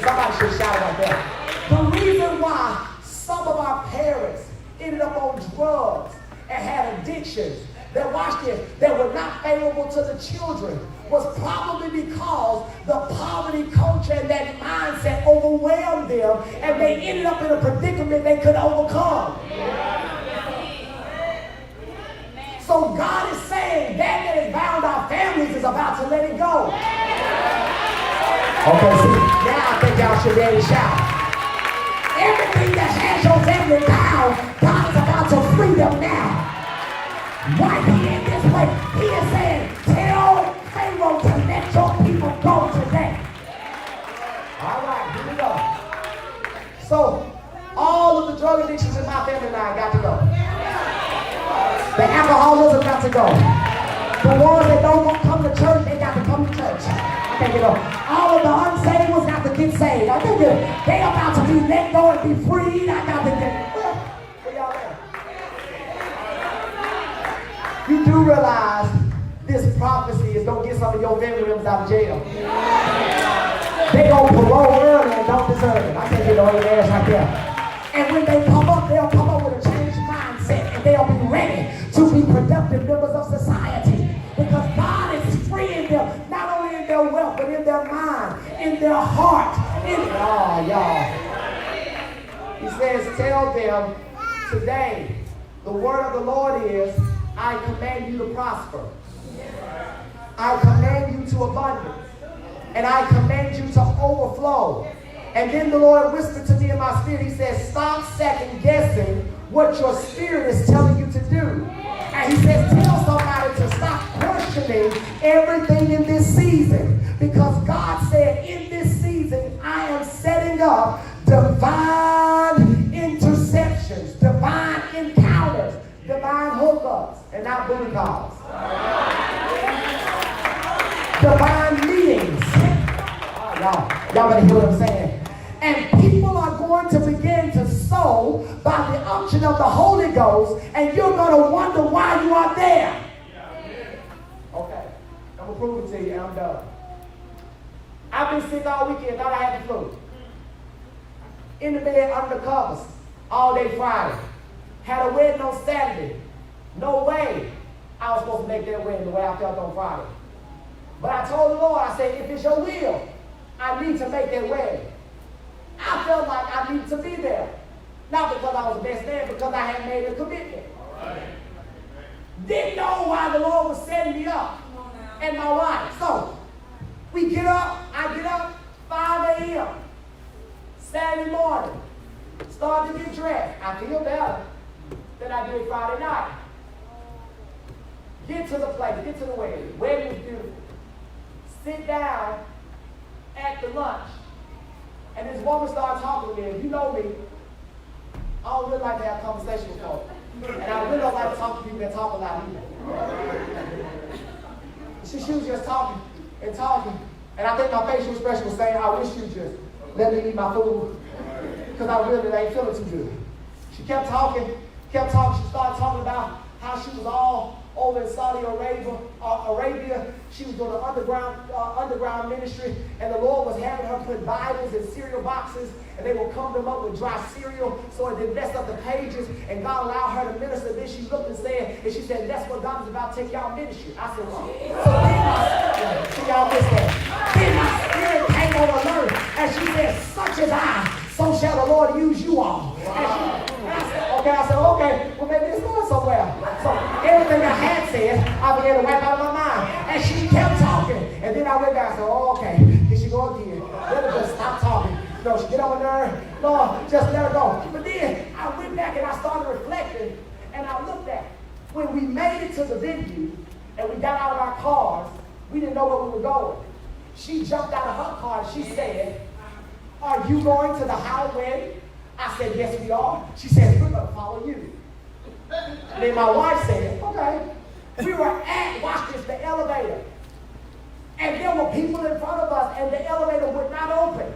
Somebody should shout like that. The reason why some of our parents ended up on drugs and had addictions that, watch this, that were not favorable to the children was probably because the poverty culture and that mindset overwhelmed them and they ended up in a predicament they couldn't overcome. So God is saying that has bound our families is about to let it go. Okay, see, now I think y'all should be able to shout. Everything that has your family bound, God is about to free them now. Right here in this place, he is saying, tell Pharaoh to let your people go today. All right, here we go. So, all of the drug addictions in my family now got to go. The alcoholism got to go. The ones that don't want to come to church, they got to come to church. Okay, you know, all of the unsaved ones got to get saved. I think they about to be let go and be freed. I got to get. Where y'all at? You do realize this prophecy is going to get some of your family members out of jail. They going to parole early and don't deserve it. I can't get on your ass right there. And when they come up, they'll come up with a changed mindset and they'll be ready to be productive members of society. Because God is freeing them, not only in their wealth, but in their mind, in their heart. Y'all. He says, tell them today, the word of the Lord is, I command you to prosper. I command you to abundance. And I command you to overflow. And then the Lord whispered to me in my spirit, he says, stop second guessing what your spirit is telling you to do. And he says, tell somebody to stop questioning everything in this season. Because God said, in this season, I am setting up divine interceptions, divine encounters, divine hookups, and not booty calls. Divine meetings. Y'all better hear what I'm saying. And people are going to begin to sow by the unction of the Holy Ghost, and you're going to wonder why you are there. Okay, I'm going to prove it to you, and I'm done. I've been sick all weekend, thought I had the flu. In the bed, under the covers, all day Friday. Had a wedding on Saturday. No way I was supposed to make that wedding the way I felt on Friday. But I told the Lord, I said, if it's your will, I need to make that wedding. I felt like I needed to be there. Not because I was the best man, because I had made a commitment. Right. Didn't know why the Lord was setting me up and my wife. So, we get up, I get up, 5 a.m. Saturday morning. Start to get dressed. I feel better than I did Friday night. Get to the place, get to the wedding. Wedding was beautiful. Sit down at the lunch. And this woman started talking to me. And you know me, I don't really like to have conversation with folks. And I really don't like to talk to people that talk a lot either. She was just talking and talking. And I think my facial expression was saying, I wish you just let me eat my food. Because I really ain't feeling too good. She kept talking. She started talking about how she was all over in Saudi Arabia. She was doing an underground ministry, and the Lord was having her put Bibles in cereal boxes, and they would come them up with dry cereal so it didn't mess up the pages, and God allowed her to minister. Then she looked and she said, that's what God is about to take y'all ministry. I said, well, so then y'all missed that. Then my spirit came on alert, and she said, such as I, so shall the Lord use you all. I said, okay, well maybe it's going somewhere. So everything I had said, I began to wipe out of my mind. And she kept talking. And then I went back and said, oh, okay, here she go again. Let her just stop talking. You know, she get on there, Lord, just let her go. But then I went back and I started reflecting, and I looked at when we made it to the venue and we got out of our cars, we didn't know where we were going. She jumped out of her car and she said, are you going to the Howard wedding? I said, yes, we are. She said, we're going to follow you. Then my wife said, okay. We were at, watch this, the elevator. And there were people in front of us, and the elevator would not open.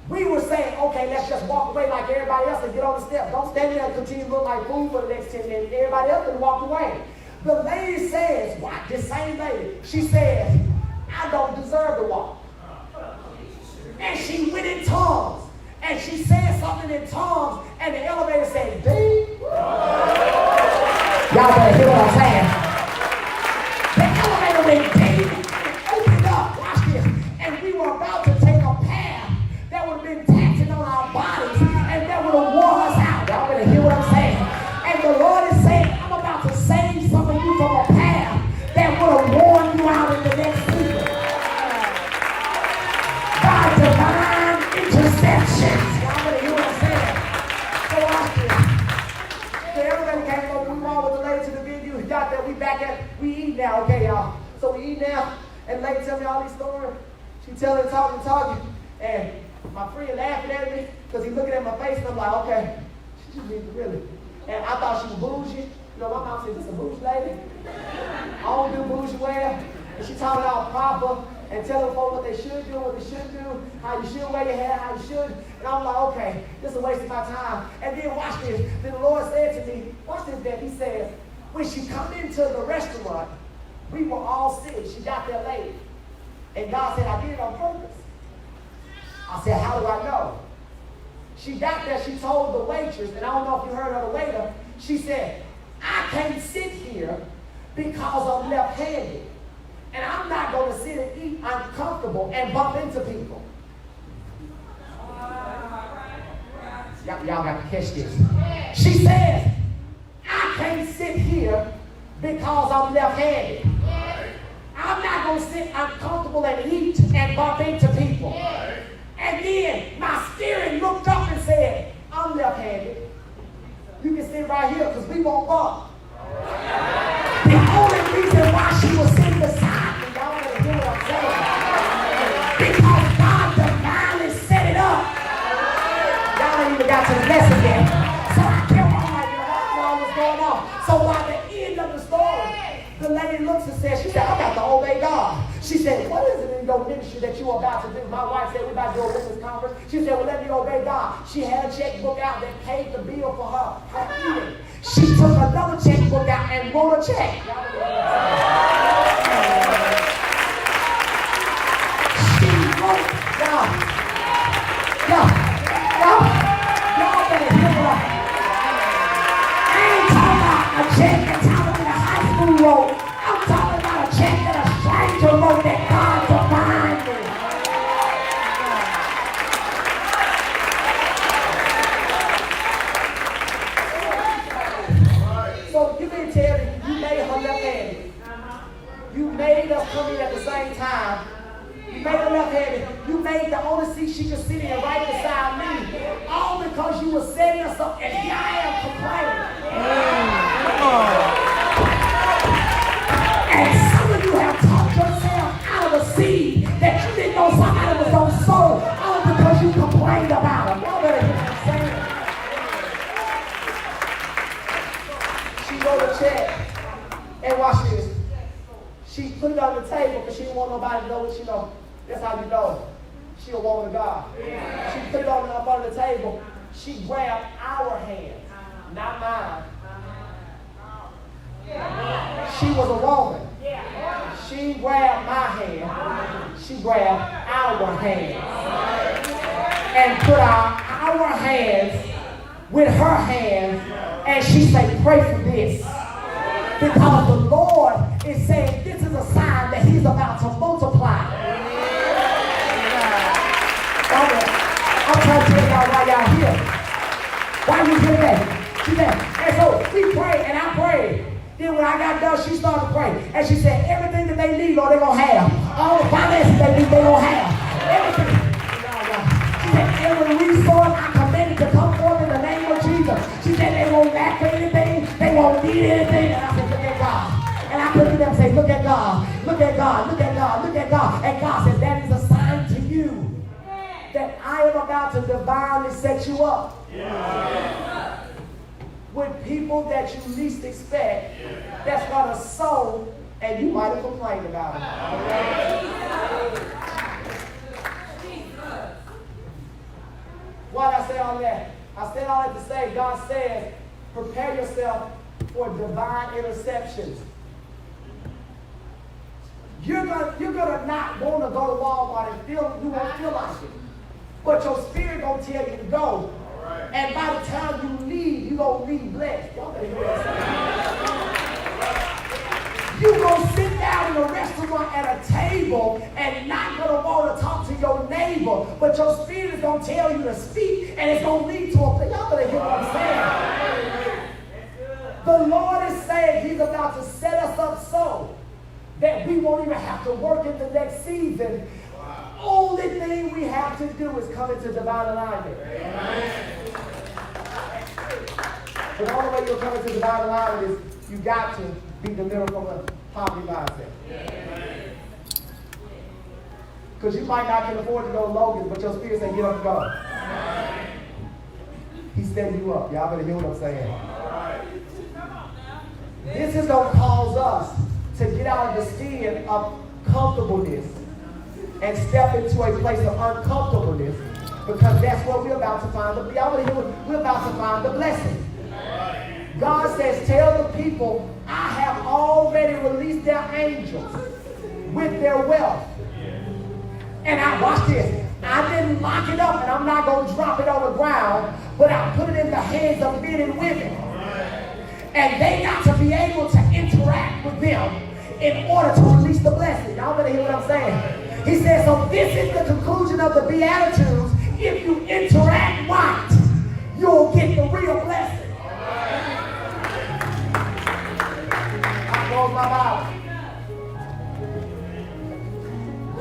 We were saying, okay. okay, let's just walk away like everybody else and get on the steps. Don't stand there and continue to look like food for the next 10 minutes. Everybody else can walk away. The lady says, watch, this same lady, she says, I don't deserve to walk. And she went in tongues. And she said something in tongues, and the elevator said, ding. Y'all better hear what I'm saying. The elevator went ding, opened up, watch this, and we were about to take a path that would have been taxing on our bodies, and that would have wore us out. Y'all better hear what I'm saying. And the Lord is saying, I'm about to save some of you from a path that would have worn you out in the next season. By divine interception. Y'all better hear what I'm saying. So watch this. So everybody came over, we went with the lady to the venue. We got there, we eat now, okay, y'all. So we eat now, and the lady tell me all these stories. She telling, talking, and my friend laughing at me because he looking at my face, and I'm like, okay, she just needs to really. And I thought she was bougie. You know, my mom said, this a bougie lady? I don't do bougie well. And she taught me all proper and telling folks what they should do, what they shouldn't do, how you should wear your hair, how you should. And I'm like, okay, this is a waste of my time. And then watch this. Then the Lord said to me, watch this, Dad. He says, when she come into the restaurant, we were all sitting. She got there late. And God said, I did it on purpose. I said, how do I know? She got there, she told the waitress, and I don't know if you heard her, the waiter, she said, I can't sit here because I'm left-handed. And I'm not going to sit and eat uncomfortable and bump into people. Y'all got to catch this. She says, I can't sit here because I'm left-handed. I'm not going to sit uncomfortable and eat and bump into people. And then my spirit looked up and said, I'm left-handed. You can sit right here because we won't bump. The only reason why she was sitting beside me, y'all better hear what I'm saying, because God divinely set it up. Y'all ain't even got to the lesson yet. So I kept on like, I don't know what's going on. So by the end of the story, the lady looks and says, she said, I got to obey God. She said, what is it in your ministry that you're about to do? My wife said, we're about to do a witness conference. She said, well, let me obey God. She had a checkbook out that paid the bill for her eating. She took another checkbook out and wrote a check. She wrote, y'all better hear what I ain't talking about a check that Tyler in high school wrote. I'm talking about a check that a stranger wrote that God defined me. So you can tell me, you made her left-handed. You made us come in at the same time. You made her left-handed. You made the only seat she could sit in right beside me. All because you were setting us up, and here I am complaining. And some of you have talked yourself out of a seed that you didn't know somebody was going to sow, all because you complained about them. Y'all better hear what I'm saying. She wrote a check, and watch this. She put it on the table because she didn't want nobody to know what she know. That's how you know she a woman of God. She put it on up on the table. She grabbed our hand, not mine. She was a woman. She grabbed my hand. She grabbed our hands and put our hands with her hands, and she said, pray for this. Because the Lord is saying this is a sign that he's about to multiply. I'm trying to tell y'all why y'all here. Why you hear that? She said, and so we prayed, and I prayed. Then when I got done, she started praying. And she said, everything that they need, Lord, they're going to have. All the finances they need, they're going to have. Everything. She said, every resource I commanded to come forth in the name of Jesus. She said, they won't lack for anything. They won't need anything. And I said, look at God. And I looked at them and said, look at God. Look at God. Look at God. Look at God. And God said, that is a sign to you that I am about to divinely set you up. With people that you least expect, that's going to sow, and you might have complained about it. Why did I say all that? I said all that to say, God says, prepare yourself for divine interceptions. You're gonna not want to go to Walmart and you won't feel like it. But your spirit gonna tell you to go. Right. And by the time you leave, you gonna leave blessed. Y'all better hear that. You gonna sit down in a restaurant at a table and not gonna want to talk to your neighbor, but your spirit is gonna tell you to speak, and it's gonna lead to a. Y'all better hear what I'm saying. The Lord is saying He's about to set us up so that we won't even have to work in the next season. Only thing we have to do is come into divine alignment. But the only way you'll come into divine alignment is you got to be delivered from a poverty mindset. Because you might not can afford to go to Logan's, but your spirit says, get up and go. He's setting you up. Y'all better hear what I'm saying. This is going to cause us to get out of the skin of comfortableness and step into a place of uncomfortableness, because that's what we're about to find. We're about to find the blessing. God says, tell the people, I have already released their angels with their wealth. And I, watch this, I didn't lock it up and I'm not going to drop it on the ground, but I put it in the hands of men and women. And they got to be able to interact with them in order to release the blessing. Y'all better hear what I'm saying. He says, so this is the conclusion of the Beatitudes. If you interact right, you'll get the real blessing. I close my Bible.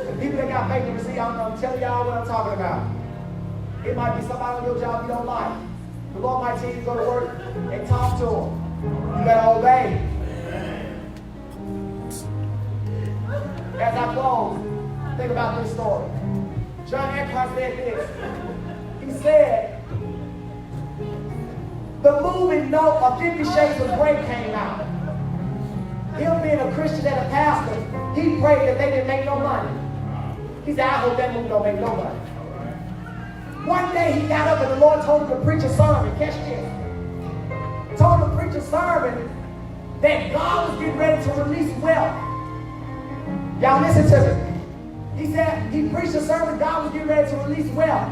The people that got faith to receive, I'm telling y'all what I'm talking about. It might be somebody on your job you don't like. The Lord might tell you to go to work and talk to them. You gotta obey. As I close, think about this story. John Eckhart said this. He said, the movie note of 50 Shades of Grey came out. Him being a Christian and a pastor, he prayed that they didn't make no money. He said, I hope that movie don't make no money. One day he got up and the Lord told him to preach a sermon. Catch this. Told him to preach a sermon that God was getting ready to release wealth. Y'all listen to me. He said he preached a sermon, God was getting ready to release wealth.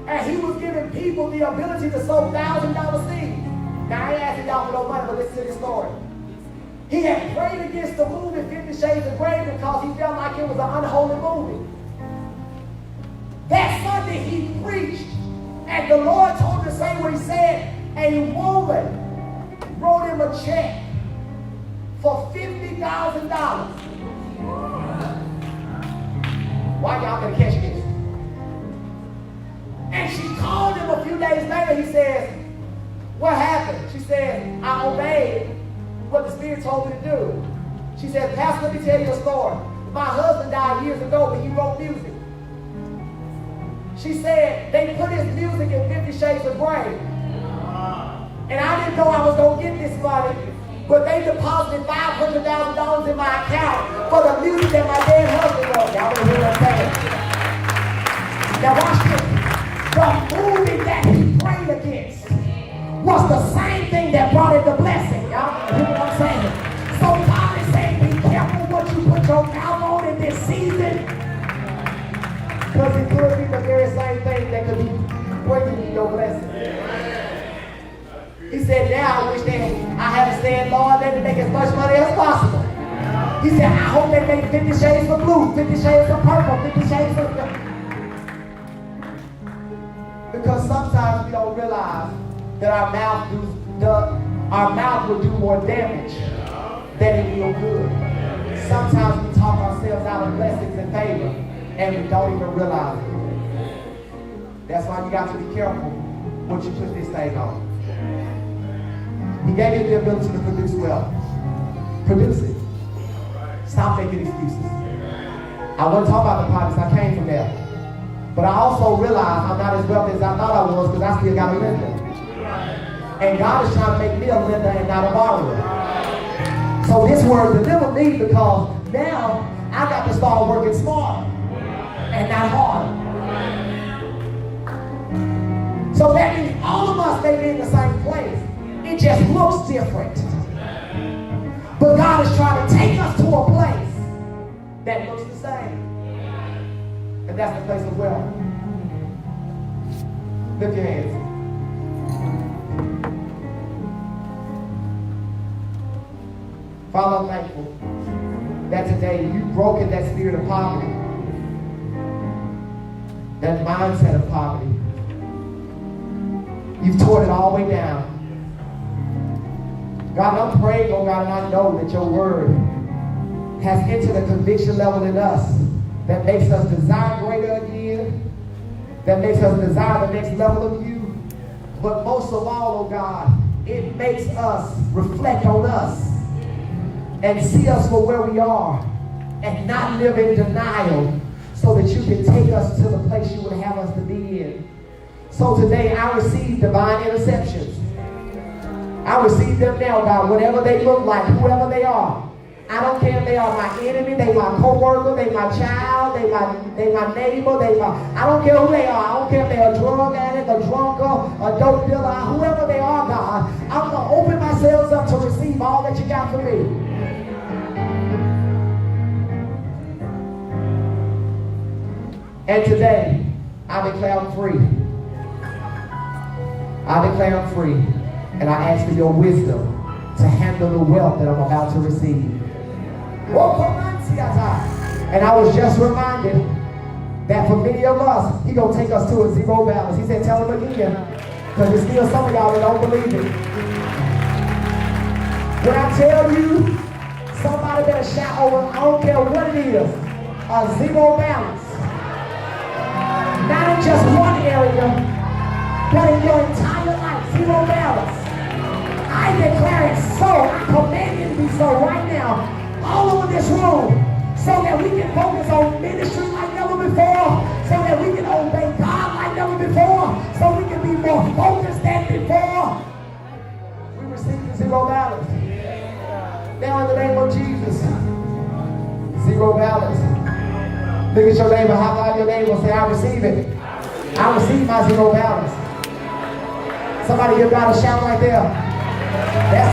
And he was giving people the ability to sow $1,000 seeds. Now I ain't asking y'all for no money, but listen to this story. He had prayed against the movie 50 Shades of Grey because he felt like it was an unholy movie. That Sunday he preached, and the Lord told him to say what he said. A woman wrote him a check for $50,000. Why y'all gonna catch this? And she called him a few days later. He says, what happened? She said, I obeyed what the Spirit told me to do. She said, Pastor, let me tell you a story. My husband died years ago, but he wrote music. She said, they put his music in 50 Shades of Grey. And I didn't know I was going to get this money, but they deposited $500,000 in my account for the music that my dead husband wrote. Y'all better hear what I'm saying. Now watch this. The movie that he prayed against was the same thing that brought in the blessing. Y'all hear what I'm saying? So God is saying, be careful what you put your mouth on in this season. Because it could be the very same thing that could be bringing you your blessing. He said, now I wish that I had to stand, Lord, let me make as much money as possible. He said, I hope they make 50 shades of blue, 50 shades of purple, 50 shades of... Because sometimes we don't realize that our mouth will do more damage than it will good. Sometimes we talk ourselves out of blessings and favor, and we don't even realize it. That's why you got to be careful what you put this thing on. He gave you the ability to produce wealth. Produce it. Stop making excuses. I wasn't talking about the projects. I came from there. But I also realized I'm not as wealthy as I thought I was because I still got a lender. And God is trying to make me a lender and not a borrower. So this word delivered me because now I got to start working smarter and not harder. So that means all of us may be in the same place. It just looks different. But God is trying to take us to a place that looks the same. And that's the place of wealth. Lift your hands. Father, I'm thankful that today you've broken that spirit of poverty, that mindset of poverty. You've torn it all the way down. God, I'm praying, oh God, and I know that your word has entered a conviction level in us that makes us desire greater again, that makes us desire the next level of you. But most of all, oh God, it makes us reflect on us and see us for where we are and not live in denial so that you can take us to the place you would have us to be in. So today I receive divine interceptions. I receive them now, God, whatever they look like, whoever they are. I don't care if they are my enemy, they my co-worker, they my child, they my neighbor, I don't care who they are. I don't care if they're a drug addict, a drunker, a dope dealer, whoever they are, God. I'm going to open myself up to receive all that you got for me. And today, I declare I'm free. I declare I'm free. And I ask for your wisdom to handle the wealth that I'm about to receive. And I was just reminded that for many of us, he's going to take us to a zero balance. He said, tell him again, because there's still some of y'all that don't believe it. When I tell you, somebody better shout over, I don't care what it is, a zero balance. Not in just one area, but in your entire life, zero balance. I declare it so. I command it to be so right now, all over this room, so that we can focus on ministry like never before, so that we can obey God like never before, so we can be more focused than before. We receive the zero balance. Now in the name of Jesus, zero balance. Look at your neighbor, high five your neighbor, say, I receive it. I receive my zero balance. Somebody give God a shout right there. That's